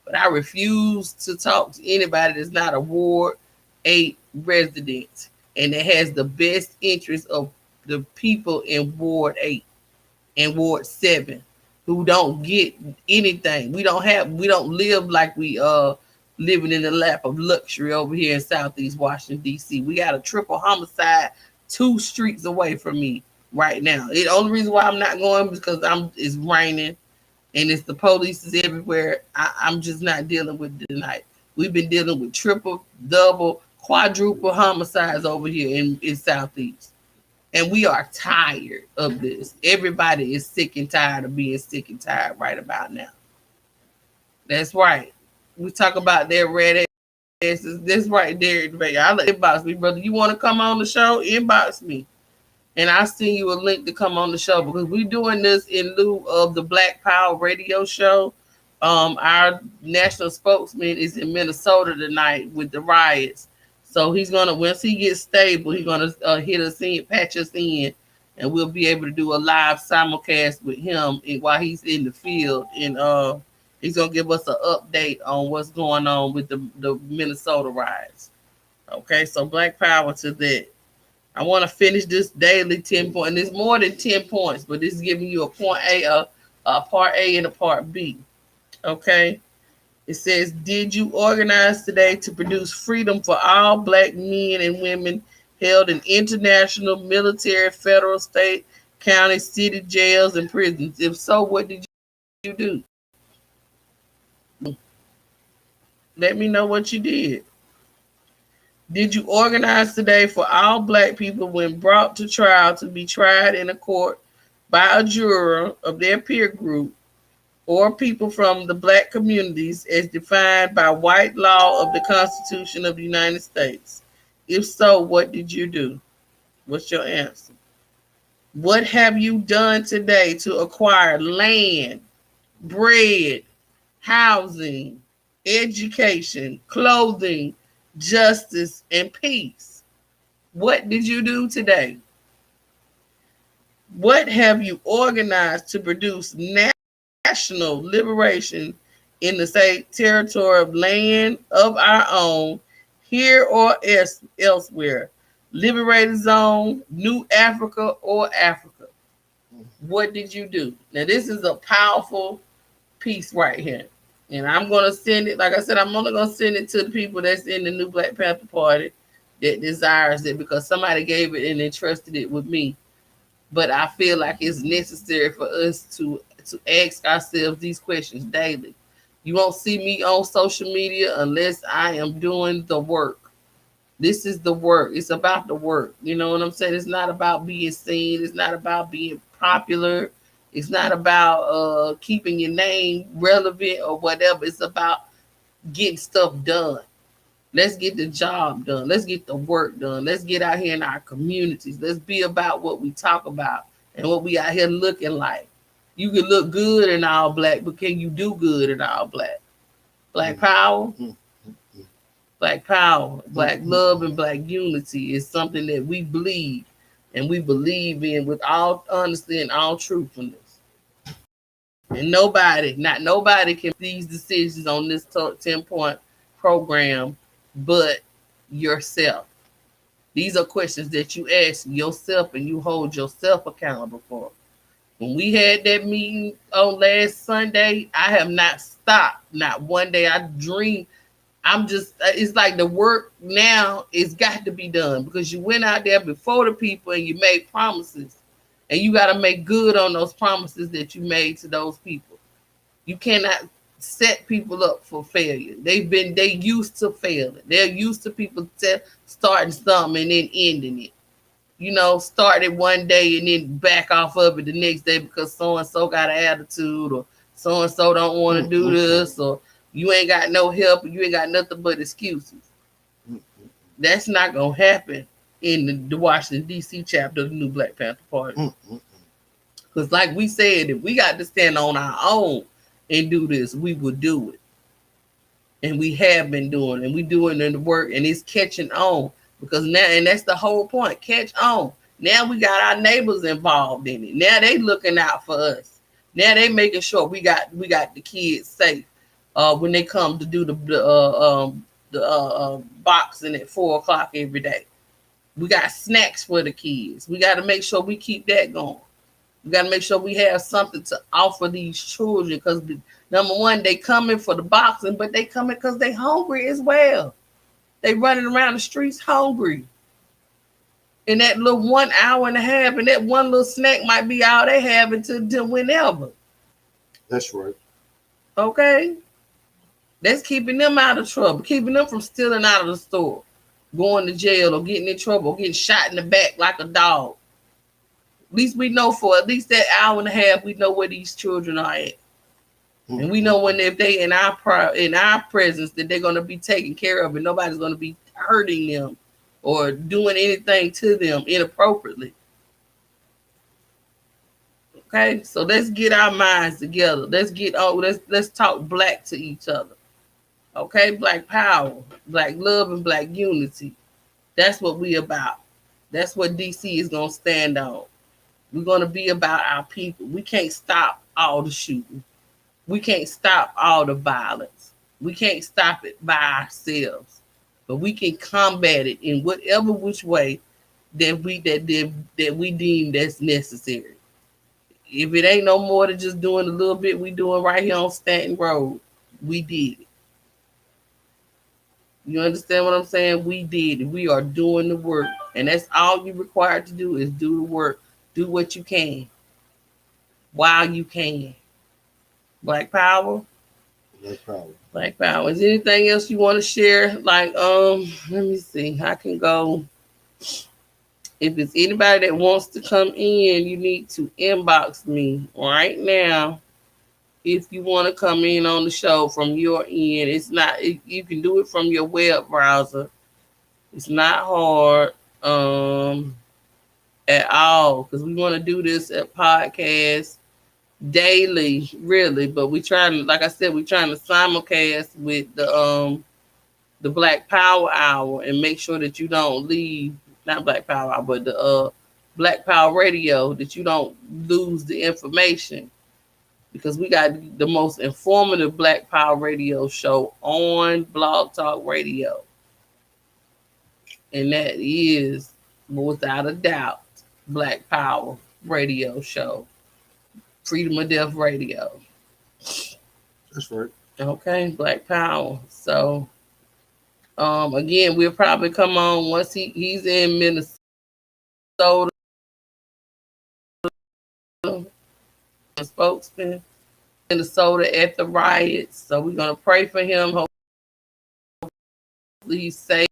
But I refuse to talk to anybody that's not a Ward 8 resident and that has the best interest of the people in Ward 8 and Ward 7 who don't get anything. We don't live like we living in the lap of luxury over here in Southeast Washington, D.C. We got a triple homicide 2 streets away from me right now. The only reason why I'm not going is because it's raining and it's the police is everywhere. I'm just not dealing with it tonight. We've been dealing with triple, double, quadruple homicides over here in Southeast. And we are tired of this. Everybody is sick and tired of being sick and tired right about now. That's right. We talk about their red asses. That's right there. I'll inbox me, brother. You want to come on the show? Inbox me. And I'll send you a link to come on the show because we're doing this in lieu of the Black Power radio show. Our national spokesman is in Minnesota tonight with the riots. So he's gonna, once he gets stable, he's gonna hit us in, patch us in, and we'll be able to do a live simulcast with him while he's in the field. And he's gonna give us an update on what's going on with the Minnesota riots. Okay, so Black Power to that. I want to finish this daily 10 point. And it's more than 10 points, but this is giving you a point A, a part A and a part B. Okay. It says, did you organize today to produce freedom for all Black men and women held in international, military, federal, state, county, city jails, and prisons? If so, what did you do? Let me know what you did. Did you organize today for all Black people when brought to trial to be tried in a court by a juror of their peer group or people from the Black communities as defined by white law of the Constitution of the United States? If so, what did you do? What's your answer? What have you done today to acquire land, bread, housing, education, clothing, justice, and peace? What did you do today? What have you organized to produce national liberation in the state territory of land of our own, here or elsewhere? Liberated zone, New Africa, or Africa? What did you do? Now, this is a powerful piece right here. And I'm going to send it, like I said, I'm only going to send it to the people that's in the new Black Panther Party that desires it because somebody gave it and entrusted it with me. But I feel like it's necessary for us to ask ourselves these questions daily. You won't see me on social media unless I am doing the work. This is the work. It's about the work. You know what I'm saying? It's not about being seen. It's not about being popular. It's not about keeping your name relevant or whatever. It's about getting stuff done. Let's get the job done. Let's get the work done. Let's get out here in our communities. Let's be about what we talk about and what we out here looking like. You can look good in all Black, but can you do good in all Black? Black power, Black power, Black love, and Black unity is something that we believe, and we believe in with all honesty and all truthfulness. And nobody can make these decisions on this 10-point program but yourself. These are questions that you ask yourself and you hold yourself accountable for. When we had that meeting on last Sunday, I have not stopped. Not one day. I dreamed. It's like the work now is got to be done because you went out there before the people and you made promises. And you got to make good on those promises that you made to those people. You cannot set people up for failure. They used to failing. They're used to people starting something and then ending it. You know, started one day and then back off of it the next day because so-and-so got an attitude or so-and-so don't want to do this or you ain't got no help or you ain't got nothing but excuses. That's not going to happen in the Washington, D.C. chapter of the New Black Panther Party. Because like we said, if we got to stand on our own and do this, we would do it. And we have been doing it. And we doing the work and it's catching on. Because now, and that's the whole point, catch on. Now we got our neighbors involved in it. Now they looking out for us. Now they making sure we got the kids safe when they come to do the boxing at 4:00 every day. We got snacks for the kids. We got to make sure we keep that going. We got to make sure we have something to offer these children because, number one, they coming for the boxing, but they coming because they hungry as well. They running around the streets hungry. And that little 1 hour and a half and that one little snack might be all they have until whenever. That's right. Okay? That's keeping them out of trouble, keeping them from stealing out of the store, going to jail or getting in trouble, or getting shot in the back like a dog. At least we know for at least that hour and a half, we know where these children are at. Mm-hmm. And we know when if they in our presence that they're going to be taken care of and nobody's going to be hurting them or doing anything to them inappropriately. Okay, so let's get our minds together. Let's talk black to each other. Okay, black power, black love, and black unity. That's what we about. That's what DC is gonna stand on. We're gonna be about our people. We can't stop all the shooting. We can't stop all the violence. We can't stop it by ourselves. But we can combat it in whatever which way that we deem that's necessary. If it ain't no more than just doing a little bit we doing right here on Stanton Road, we did it. You understand what I'm saying? We did it. We are doing the work. And that's all you're required to do is do the work. Do what you can while you can. Black power. Black power. Black power. Is there anything else you want to share? Like, let me see. I can go. If it's anybody that wants to come in, you need to inbox me right now. If you want to come in on the show from your end, you can do it from your web browser. It's not hard at all because we want to do this at podcast daily, really. But we trying, like I said, we're trying to simulcast with the Black Power Hour and make sure that you don't leave. Not Black Power Hour, but the Black Power Radio, that you don't lose the information. Because we got the most informative Black Power Radio show on Blog Talk Radio. And that is, without a doubt, Black Power Radio show. Freedom of Death Radio. That's right. Okay, Black Power. So, again, we'll probably come on once he's in Minnesota. Spokesman, Minnesota at the riots. So we're gonna pray for him. Hopefully he's safe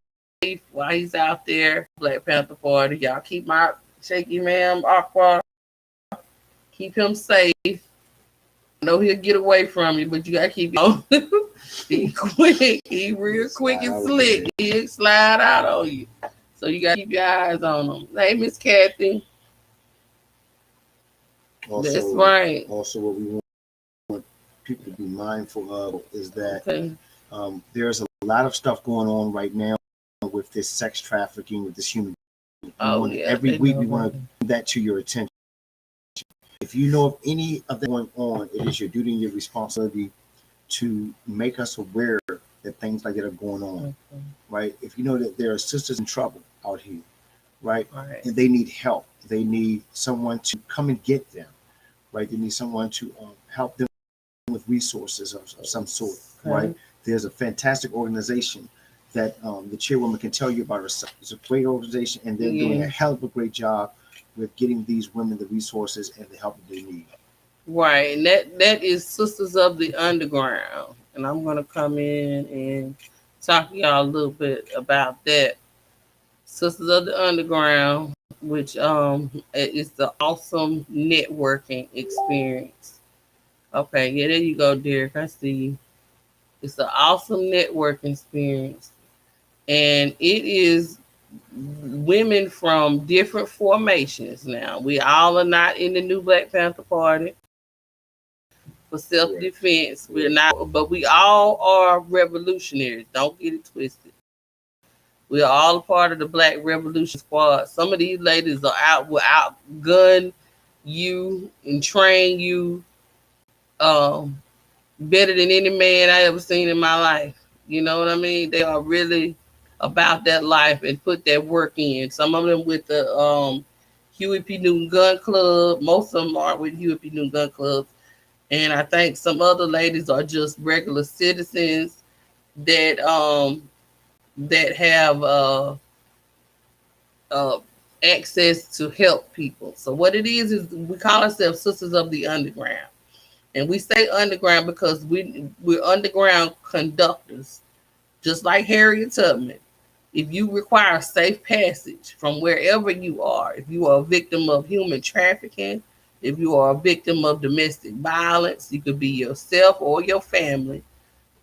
while he's out there. Black Panther Party. Y'all keep my shaky man Aqua. Keep him safe. I know he'll get away from you, but you gotta keep him. He quick. He real quick and slick. He'll slide out on you. So you gotta keep your eyes on him. Hey, Miss Kathy. Also, that's right. Also, what we want people to be mindful of is that there's a lot of stuff going on right now with this sex trafficking, with this human. Every week we want to bring that to your attention. If you know of any of that going on, it is your duty and your responsibility to make us aware that things like that are going on, right? If you know that there are sisters in trouble out here, right? And they need help. They need someone to come and get them, right? They need someone to help them with resources of some sort, right? There's a fantastic organization that the chairwoman can tell you about herself. It's a great organization, and they're doing a hell of a great job with getting these women the resources and the help that they need. Right, and that is Sisters of the Underground, and I'm going to come in and talk to y'all a little bit about that. Sisters of the Underground, which is the awesome networking experience. Okay, yeah, there you go, Derek. I see you. It's an awesome networking experience, and it is women from different formations. Now, we all are not in the new Black Panther Party for self-defense. We're not, but we all are revolutionaries. Don't get it twisted. We are all a part of the Black Revolution Squad. Some of these ladies will outgun you and train you better than any man I ever seen in my life. You know what I mean? They are really about that life and put that work in. Some of them with the Huey P. Newton Gun Club. Most of them are with Huey P. Newton Gun Club. And I think some other ladies are just regular citizens that that have uh, access to help people. So what it is we call ourselves Sisters of the Underground, and we say underground because we're underground conductors, just like Harriet Tubman. If you require safe passage from wherever you are, if you are a victim of human trafficking, if you are a victim of domestic violence, you could be yourself or your family.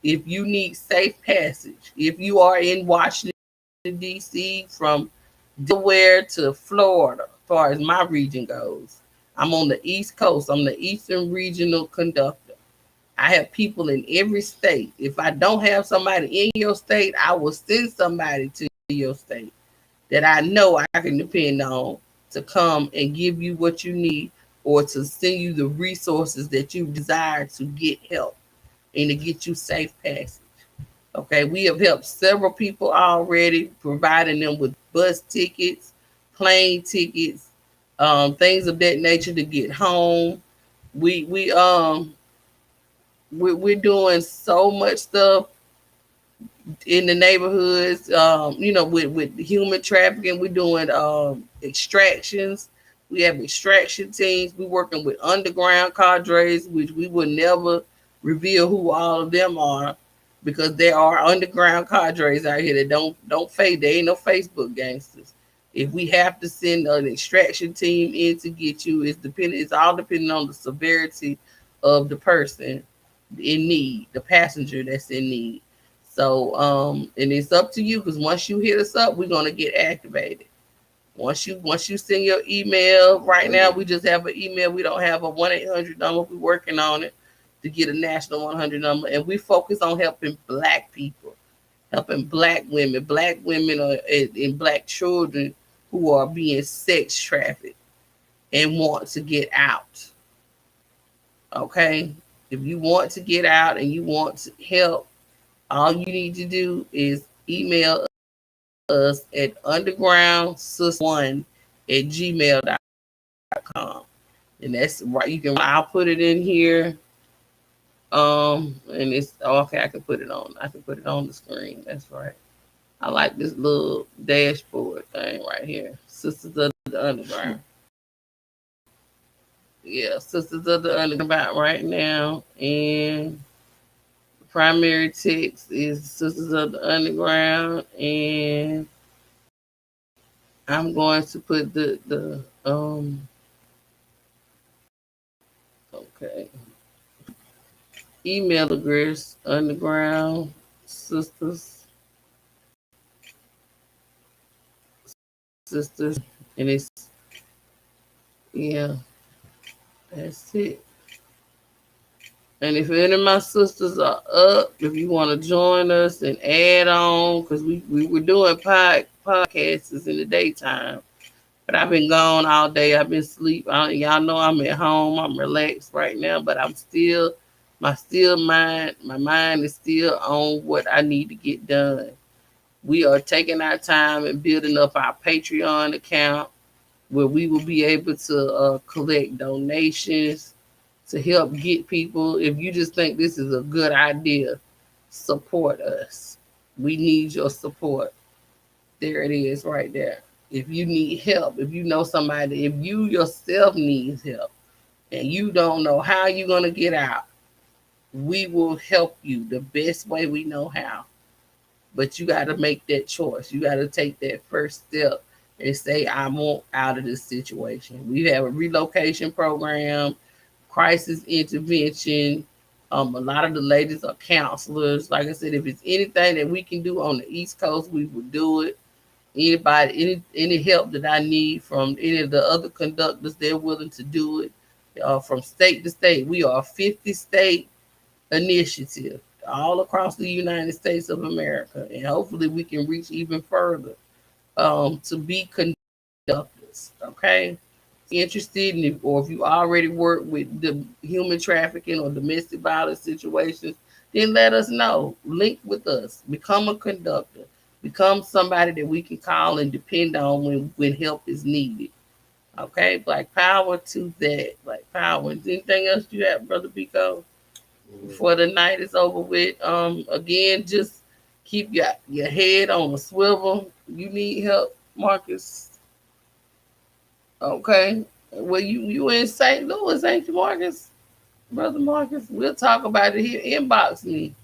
If you need safe passage, if you are in Washington, D.C., from Delaware to Florida, as far as my region goes, I'm on the East Coast. I'm the Eastern Regional Conductor. I have people in every state. If I don't have somebody in your state, I will send somebody to your state that I know I can depend on to come and give you what you need or to send you the resources that you desire to get help and to get you safe passage. Okay, we have helped several people already, providing them with bus tickets, plane tickets, things of that nature to get home. We we um we're doing so much stuff in the neighborhoods. With human trafficking, we're doing extractions. We have extraction teams. We're working with underground cadres, which we would never reveal who all of them are, because there are underground cadres out here that don't fade. They ain't no Facebook gangsters. If we have to send an extraction team in to get you, it's all depending on the severity of the person in need, the passenger that's in need. So and it's up to you, because once you hit us up, we're gonna get activated. Once you send your email, right now we just have an email. We don't have a 1-800 number. We're working on it to get a national 100 number, and we focus on helping Black people, helping Black women and Black children who are being sex trafficked and want to get out. Okay, if you want to get out and you want to help, all you need to do is email us at undergroundsus1@gmail.com. And that's right. I'll put it in here. And it's okay. I can put it on the screen. That's right. I like this little dashboard thing right here. Sisters of the Underground. Yeah, Sisters of the Underground right now. And the primary text is Sisters of the Underground. And I'm going to put the okay, email address, underground sisters, and it's, yeah, that's it. And if any of my sisters are up, if you want to join us and add on, because we were doing podcasts in the daytime, but I've been gone all day. I've been asleep. Y'all know I'm at home. I'm relaxed right now, but my mind is still on what I need to get done. We are taking our time and building up our Patreon account, where we will be able to collect donations to help get people. If you just think this is a good idea, support us. We need your support. There it is right there. If you need help, if you know somebody, if you yourself needs help and you don't know how you're going to get out, we will help you the best way we know how. But you got to make that choice. You got to take that first step and say, I want out of this situation. We have a relocation program, crisis intervention. A lot of the ladies are counselors. Like I said, if it's anything that we can do on the East Coast, we will do it. Anybody, any help that I need from any of the other conductors, they're willing to do it. From state to state, we are a 50-state initiative all across the United States of America, and hopefully we can reach even further to be conductors. Okay, interested in, or if you already work with the human trafficking or domestic violence situations, then let us know. Link with us. Become a conductor. Become somebody that we can call and depend on when help is needed. Okay, Black Power to that. Black Power. Is anything else you have, Brother Biko? Before the night is over with. Again, just keep your head on a swivel. You need help, Marcus. Okay. Well, you in St. Louis, ain't you, Marcus? Brother Marcus, we'll talk about it here. Inbox me.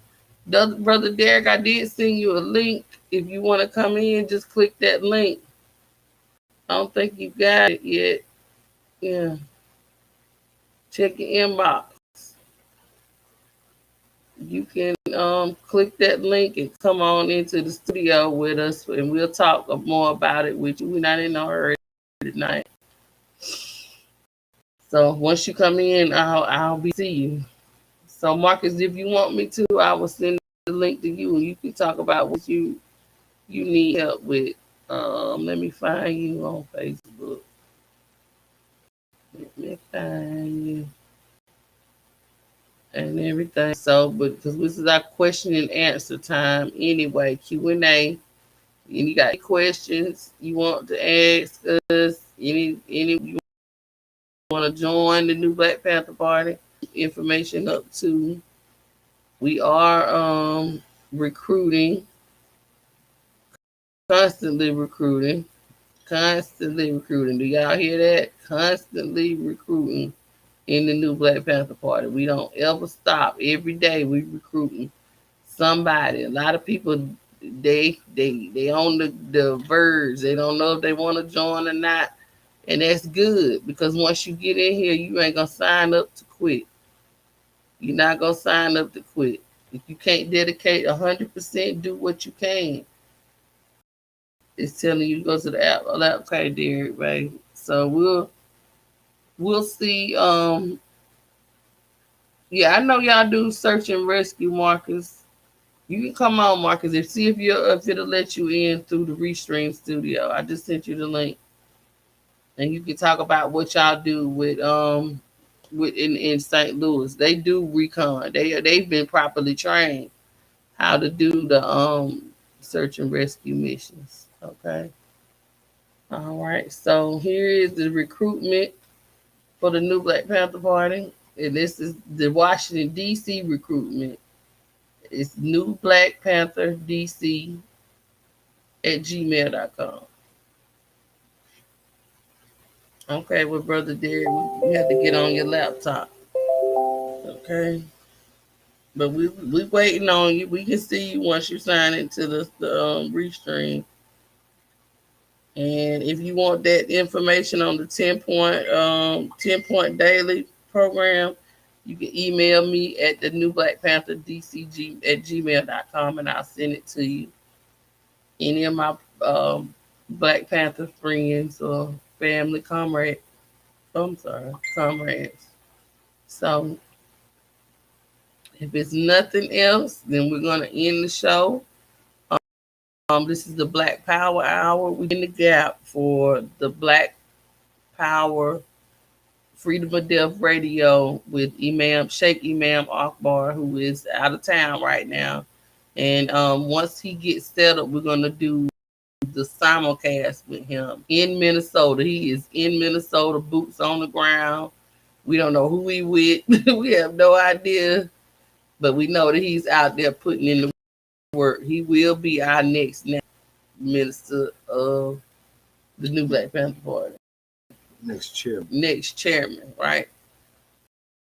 Brother Derek, I did send you a link. If you want to come in, just click that link. I don't think you got it yet. Yeah. Check your inbox. You can click that link and come on into the studio with us, and we'll talk more about it with you. We're not in no hurry tonight. So once you come in, I'll be see you. So Marcus, if you want me to, I will send the link to you, and you can talk about what you need help with. Let me find you on Facebook. Let me find you and everything. So, because this is our question and answer time anyway, Q&A. You got any questions you want to ask us? Any you want to join the new Black Panther Party? Information up to. We are recruiting, constantly recruiting. Constantly recruiting. Do y'all hear that? Constantly recruiting in the new Black Panther Party. We don't ever stop. Every day we recruiting somebody. A lot of people they on the verge. They don't know if they want to join or not. And that's good, because once you get in here, you ain't gonna sign up to quit. You're not gonna sign up to quit. If you can't dedicate 100%, do what you can. It's telling you to go to the app. Okay, Derek, right? So we'll see. Yeah, I know y'all do search and rescue, Marcus. You can come on, Marcus, and see if it'll let you in through the Restream Studio. I just sent you the link, and you can talk about what y'all do with in St. Louis. They do recon. They've been properly trained how to do the search and rescue missions. Okay. All right. So here is the recruitment for the new Black Panther Party. And this is the Washington, D.C. recruitment. It's new Black Panther DC at gmail.com. Okay, well, Brother Derek, you have to get on your laptop. Okay. But we waiting on you. We can see you once you sign into the Restream. And if you want that information on the 10 point daily program, you can email me at the new Black Panther DCG at gmail.com, and I'll send it to you. Any of my Black Panther friends or family comrades. So if it's nothing else, then we're gonna end the show. This is the Black Power Hour. We're in the gap for the Black Power Freedom of Death Radio with Sheikh Imam Akbar, who is out of town right now. And once he gets set up, we're gonna do the simulcast with him in Minnesota. He is in Minnesota, boots on the ground. We don't know who he with. We have no idea, but we know that he's out there putting in the work. He will be our next minister of the new Black Panther Party. Next chairman, right?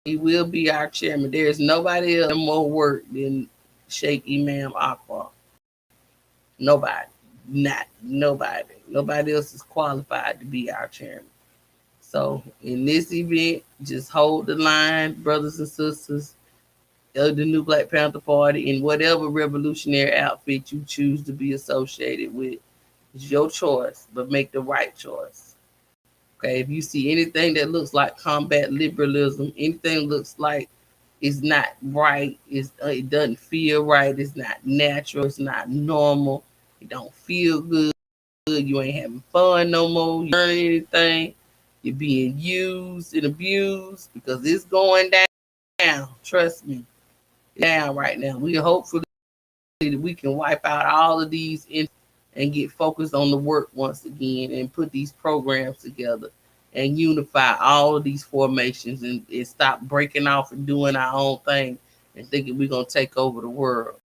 He will be our chairman. There's nobody else more work than Sheikh Imam Akbar. Nobody. Not nobody. Nobody else is qualified to be our chairman. So in this event, just hold the line, brothers and sisters of the new Black Panther Party, in whatever revolutionary outfit you choose to be associated with. It's your choice, but make the right choice. Okay, if you see anything that looks like combat liberalism, anything looks like it's not right, it doesn't feel right, it's not natural, it's not normal, it don't feel good, you ain't having fun no more, you learning anything, you're being used and abused, because it's going down. Trust me, down right now. We hopefully that we can wipe out all of these and get focused on the work once again and put these programs together and unify all of these formations and stop breaking off and doing our own thing and thinking we're gonna take over the world,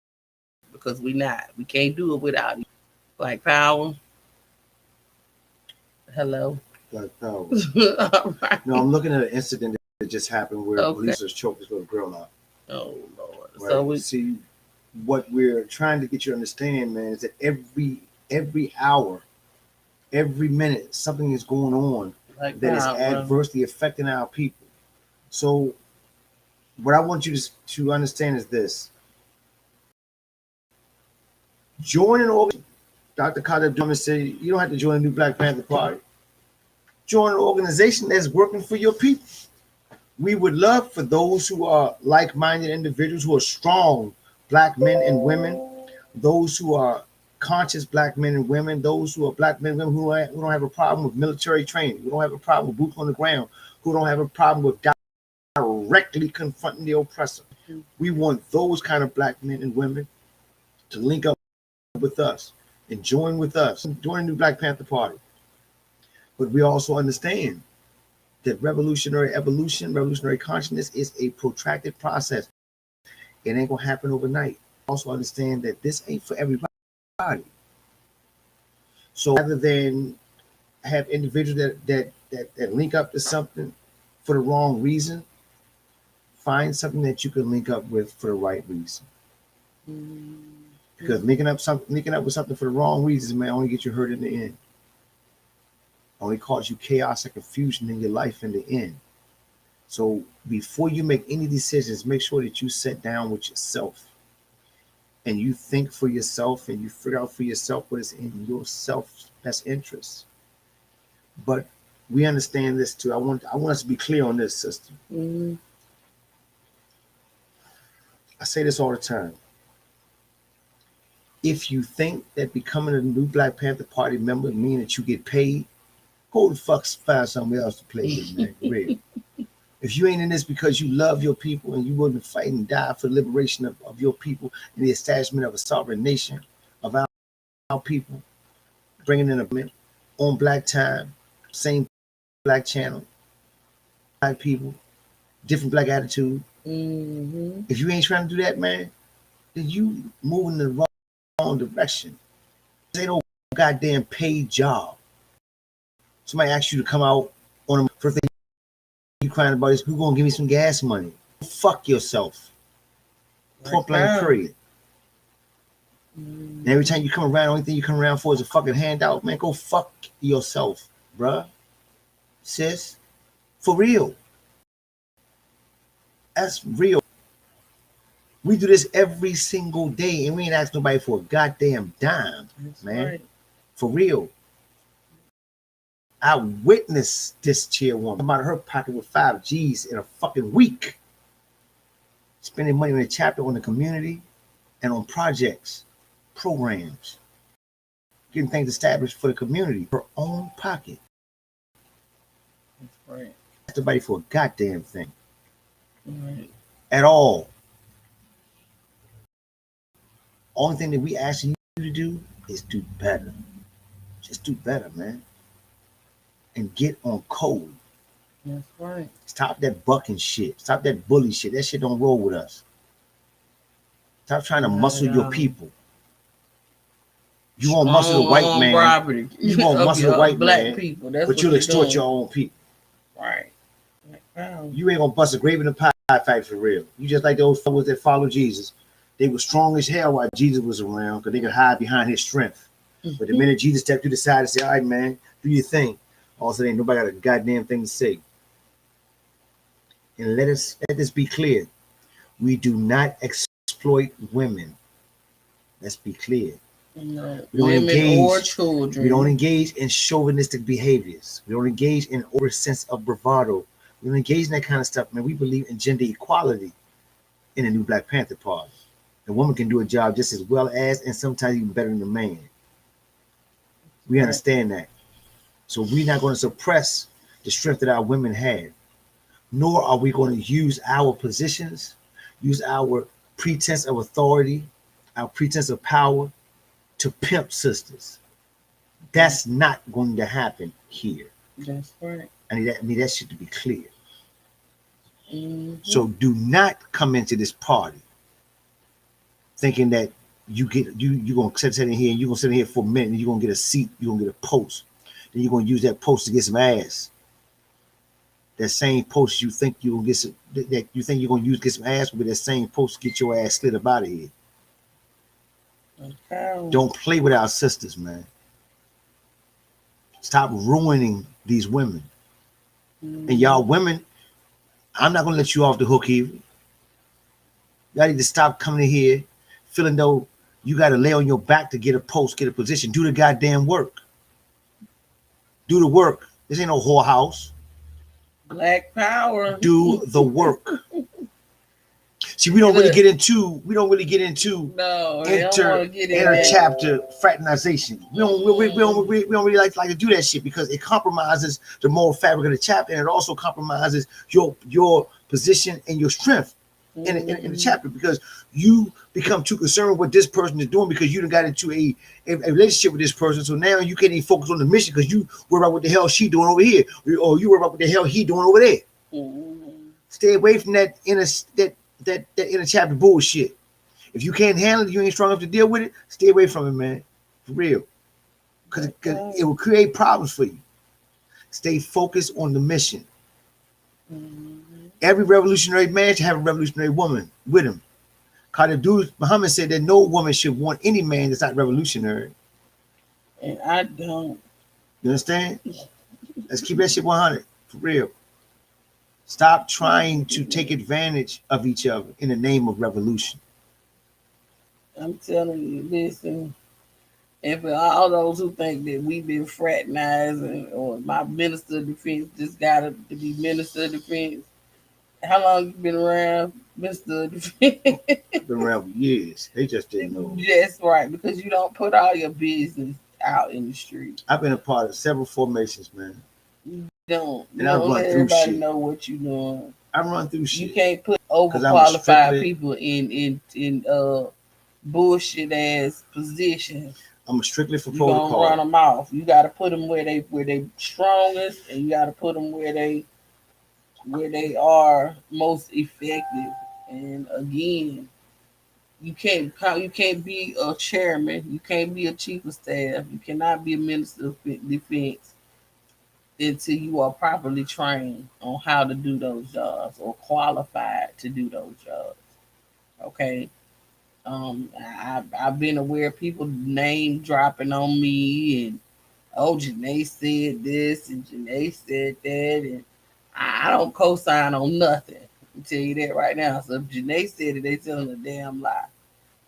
because we not. We can't do it without it. Black power. Hello. Black power. All right. No, I'm looking at an incident that just happened where Okay. police was choked this little girl out. Oh Lord. Right? So we See, what we're trying to get you to understand, man, is that every hour, every minute, something is going on like that is power. adversely affecting our people. So, what I want you to understand is this: join an organization. Dr. Khaled Abdul said, you don't have to join a new Black Panther Party. Join an organization that's working for your people. We would love for those who are like-minded individuals, who are strong Black men and women, those who are conscious Black men and women, those who are Black men and women who don't have a problem with military training, who don't have a problem with boots on the ground, who don't have a problem with directly confronting the oppressor. We want those kind of Black men and women to link up with us and join with us, join the new Black Panther Party. But we also understand that revolutionary evolution, revolutionary consciousness is a protracted process. It ain't gonna happen overnight. Also understand that this ain't for everybody. So rather than have individuals that link up to something for the wrong reason, find something that you can link up with for the right reason. Because linking up with something for the wrong reasons, man, only get you hurt in the end. Only cause you chaos and confusion in your life in the end. So before you make any decisions, make sure that you sit down with yourself and you think for yourself and you figure out for yourself what is in your self's best interest. But we understand this too. I want us to be clear on this, sister. I say this all the time. If you think that becoming a new Black Panther Party member means that you get paid, go the fuck find somewhere else to play with, man. Real. If you ain't in this because you love your people and you willing to fight and die for the liberation of your people and the establishment of a sovereign nation of our people, bringing in a on Black time, same Black channel, Black people, different Black attitude. If you ain't trying to do that, man, then you moving in the wrong direction. This ain't no goddamn paid job. Somebody asks you to come out on the first thing you crying about is who gonna give me some gas money. Fuck yourself. Point blank period. And every time you come around, the only thing you come around for is a fucking handout, man. Go fuck yourself, bruh. Sis. For real. That's real. We do this every single day and we ain't ask nobody for a goddamn dime. That's man. Right. For real. I witnessed this chairwoman come out of her pocket with 5 G's in a fucking week. Spending money on the chapter, on the community, and on projects, programs. Getting things established for the community. Her own pocket. That's right. Ask nobody for a goddamn thing. Right. At all. Only thing that we asking you to do is do better. Just do better, man. And get on code. That's right. Stop that bucking shit. Stop that bully shit. That shit don't roll with us. Stop trying to muscle your people. You want muscle the white man. Property. You want muscle the white Black man, people. That's but you'll extort your own people. Right. Wow. You ain't gonna bust a grape in the pie fight for real. You just like those fellas that follow Jesus. They were strong as hell while Jesus was around because they could hide behind his strength. But the minute Jesus stepped to the side and said, all right, man, do your thing. All of a sudden, ain't nobody got a goddamn thing to say. And let this be clear. We do not exploit women. Let's be clear. No, women or children. We don't engage in chauvinistic behaviors. We don't engage in over sense of bravado. We don't engage in that kind of stuff, man. We believe in gender equality in the new Black Panther Party. The woman can do a job just as well as, and sometimes even better than the man. We understand that. So we're not going to suppress the strength that our women have, nor are we going to use our positions, use our pretense of authority, our pretense of power to pimp sisters. That's not going to happen here. That's right. I need that shit to be clear. Mm-hmm. So do not come into this party thinking that you gonna sit in here and you're gonna sit in here for a minute and you're gonna get a seat, you're gonna get a post. Then you're gonna use that post to get some ass. That same post you think you're gonna get some that you think you're gonna use to get some ass will be that same post to get your ass slid up out of here. Okay. Don't play with our sisters, man. Stop ruining these women. Mm-hmm. And y'all women, I'm not gonna let you off the hook either. Y'all need to stop coming in here feeling though you gotta lay on your back to get a post, get a position. Do the goddamn work. Do the work. This ain't no whorehouse. Black power. Do the work. See, we don't really get into No, they don't wanna get in that. chapter fraternization. We don't really like to do that shit because it compromises the moral fabric of the chapter, and it also compromises your position and your strength in the chapter, because you become too concerned with what this person is doing because you done got into a relationship with this person. So now you can't even focus on the mission because you worry about what the hell she doing over here, or you worry about what the hell he doing over there. Stay away from that inner chapter bullshit. If you can't handle it, you ain't strong enough to deal with it, stay away from it, man. For real. Because it will create problems for you. Stay focused on the mission. Every revolutionary man should have a revolutionary woman with him. Because the dude Muhammad said that no woman should want any man that's not revolutionary. And I don't. You understand? Let's keep that shit 100. For real. Stop trying to take advantage of each other in the name of revolution. I'm telling you, listen. And for all those who think that we've been fraternizing or my minister of defense just got to be minister of defense, how long you been around, Minister of Defense? I've been around for years. They just didn't know. That's right, because you don't put all your business out in the street. I've been a part of several formations, man. You don't. You And I don't run let through everybody shit. know what you're doing. I run through shit. You can't put 'Cause I'm overqualified strictly- people in bullshit ass positions. I'm strictly for You gonna protocol. run them off. You got to put them where they strongest, and you got to put them where they are most effective. And again, you can't be a chairman. You can't be a chief of staff. You cannot be a minister of defense until you are properly trained on how to do those jobs or qualified to do those jobs. Okay. I've been aware of people name dropping on me and Janae said this and Janae said that, and I don't co-sign on nothing. I'll tell you that right now. So if Janae said it, they telling a damn lie.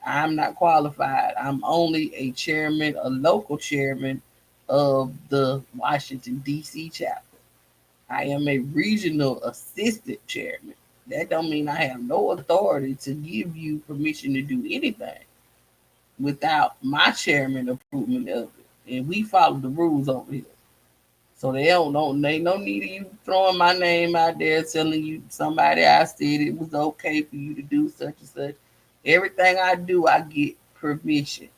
I'm not qualified. I'm only a chairman, a local chairman of the Washington, D.C. chapter. I am a regional assistant chairman. That don't mean I have no authority to give you permission to do anything without my chairman approval of it. And we follow the rules over here. So they no need of you throwing my name out there telling you somebody I said it was okay for you to do such and such. Everything I do, I get permission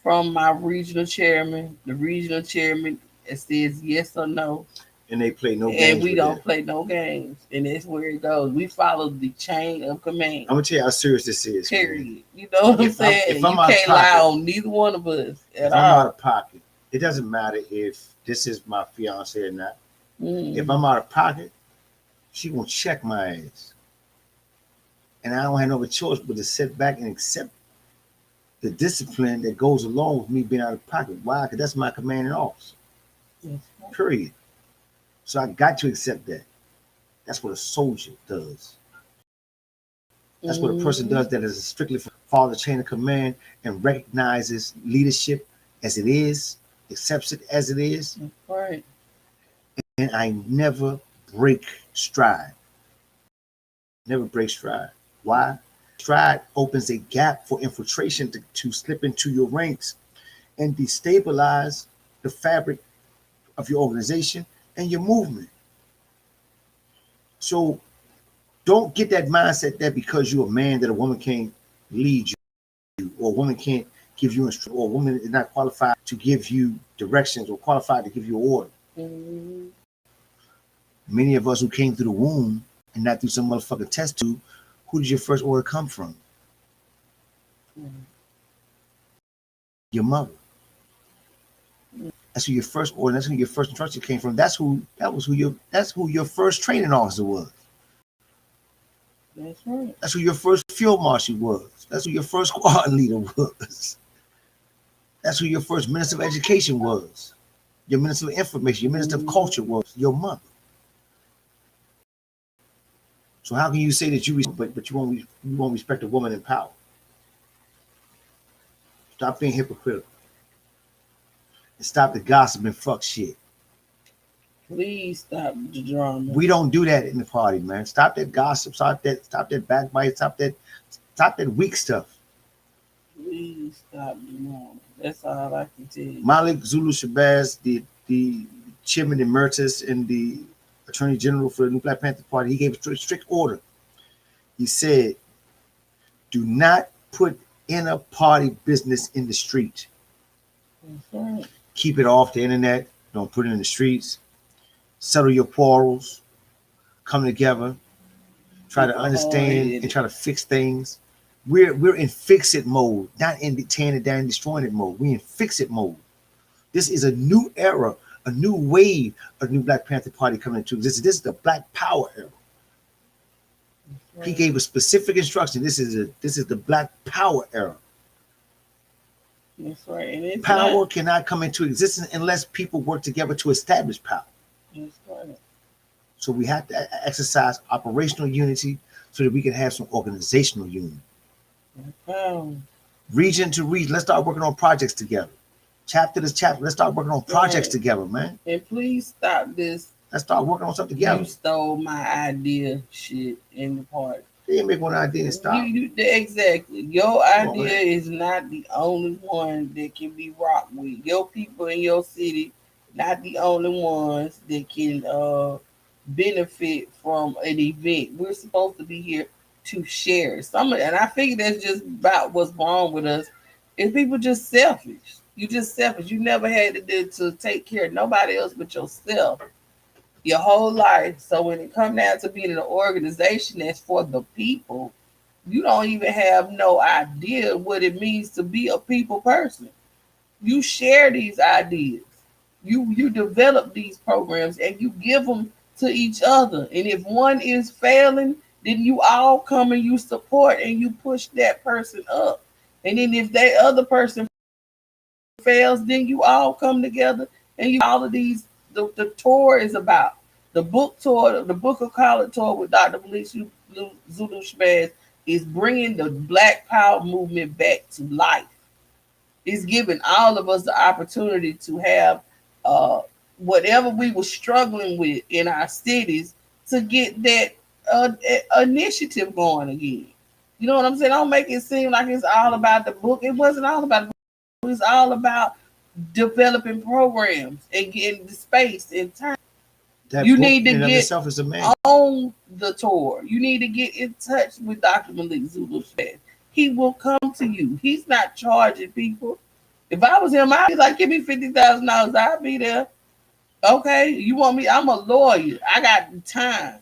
from my regional chairman. The regional chairman says yes or no. And they play no games. And we don't play no games. And that's where it goes. We follow the chain of command. I'm gonna tell you how serious this is. Period. Man. You know what I'm saying? If you can't lie on neither one of us at all. I'm out of pocket, it doesn't matter if this is my fiance or not. If I'm out of pocket, she gonna check my ass. And I don't have no other choice but to sit back and accept the discipline that goes along with me being out of pocket. Why? Because that's my commanding officer. Period. So I got to accept that. That's what a soldier does. That's what a person does that is strictly follow the chain of command and recognizes leadership as it is, accepts it as it is. Right. And I never break stride. Never break stride. Why? Stride opens a gap for infiltration to slip into your ranks and destabilize the fabric of your organization and your movement. So don't get that mindset that because you're a man that a woman can't lead you, or a woman can't give you instructions, or a woman is not qualified to give you directions or qualified to give you an order. Many of us who came through the womb and not through some motherfucking test tube, who did your first order come from? Your mother. That's who your first order. That's who your first instruction came from. That's who your first training officer was. That's right. That's who your first field marshal was. That's who your first squad leader was. That's who your first minister of education was. Your minister of information, your minister of culture was your mother. So how can you say that you won't respect a woman in power? Stop being hypocritical. And stop the gossip and fuck shit. Please stop the drama. We don't do that in the party, man. Stop that gossip. Stop that backbite. Stop that weak stuff. Please stop the drama. That's all I can tell you. Malik Zulu Shabazz, the chairman emeritus and the attorney general for the New Black Panther Party, he gave a strict order. He said, do not put inner party business in the street. That's right. Keep it off the internet. Don't put it in the streets. Settle your quarrels. Come together. Try to understand and try to fix things. We're in fix-it mode, not in tearing it down and destroying it mode. We're in fix-it mode. This is a new era, a new wave of New Black Panther Party coming into existence. This is the Black Power era. Right. He gave a specific instruction. This is the Black Power era. That's right. And power cannot come into existence unless people work together to establish power. That's right. So we have to exercise operational unity so that we can have some organizational unity. Region to region, let's start working on projects together. Chapter to chapter, let's start working on projects together, man. And please stop this. Let's start working on something together. You stole my idea shit in the party. They didn't make one idea and stop. Exactly. Your idea is not the only one that can be rocked with. Your people in your city, not the only ones that can benefit from an event. We're supposed to be here to share and I figure that's just about what's wrong with us. Is people just selfish. You just selfish. You never had to take care of nobody else but yourself your whole life. So when it comes down to being in an organization that's for the people, you don't even have no idea what it means to be a people person. You share these ideas. You develop these programs and you give them to each other. And if one is failing, then you all come and you support and you push that person up. And then if that other person fails, then you all come together and you all of these. The tour is about the book tour, the Book of College tour with Dr. Malik Zulu Shabazz is bringing the Black Power movement back to life. It's giving all of us the opportunity to have whatever we were struggling with in our cities to get that initiative going again. You know what I'm saying? Don't make it seem like it's all about the book. It wasn't all about the book. It was all about developing programs and getting the space and time. That you need to get on the tour. You need to get in touch with Dr. Malik Zulu Shabazz. He will come to you. He's not charging people. If I was him, I'd be like, give me $50,000. I'll be there. Okay, you want me? I'm a lawyer. I got time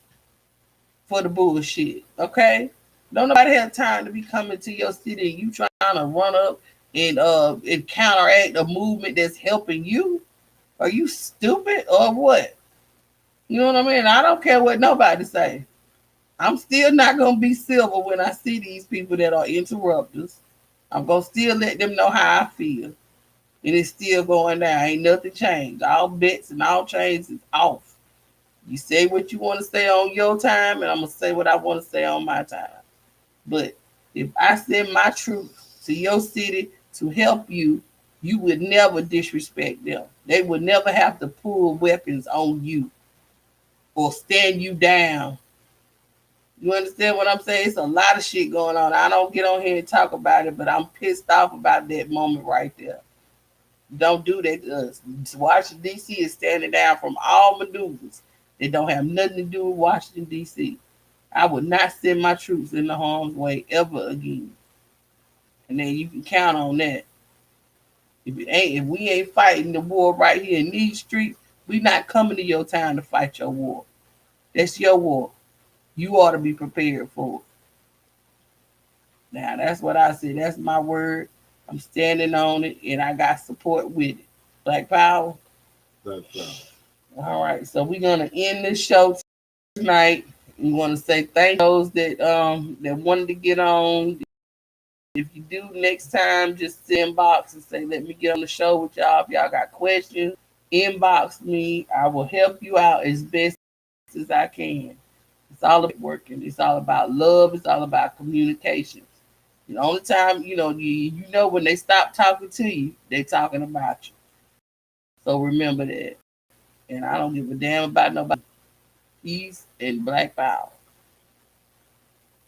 for the bullshit. Okay, don't nobody have time to be coming to your city and you trying to run up and counteract a movement that's helping you. Are you stupid or what? You know what I mean? I don't care what nobody say. I'm still not gonna be civil when I see these people that are interrupters. I'm gonna still let them know how I feel. And it's still going down. Ain't nothing changed. All bets and all chains is off. You say what you want to say on your time, and I'm gonna say what I want to say on my time. But if I send my troops to your city to help you, you would never disrespect them. They would never have to pull weapons on you or stand you down. You understand what I'm saying? It's a lot of shit going on. I don't get on here and talk about it, but I'm pissed off about that moment right there. Don't do that to us. Washington, D.C. is standing down from all maneuvers that don't have nothing to do with Washington, D.C. I would not send my troops in the harm's way ever again. And then you can count on that. If we ain't fighting the war right here in these streets, we not coming to your town to fight your war. That's your war. You ought to be prepared for it. Now, that's what I said. That's my word. I'm standing on it, and I got support with it. Black Power. Black Power. All right, so we're gonna end this show tonight. We want to say thank those that wanted to get on. If you do next time, just inbox and say, let me get on the show with y'all. If y'all got questions, inbox me. I will help you out as best as I can. It's all about working. It's all about love. It's all about communication. The only time, you know when they stop talking to you, they talking about you. So remember that. And I don't give a damn about nobody. Peace and Black Power.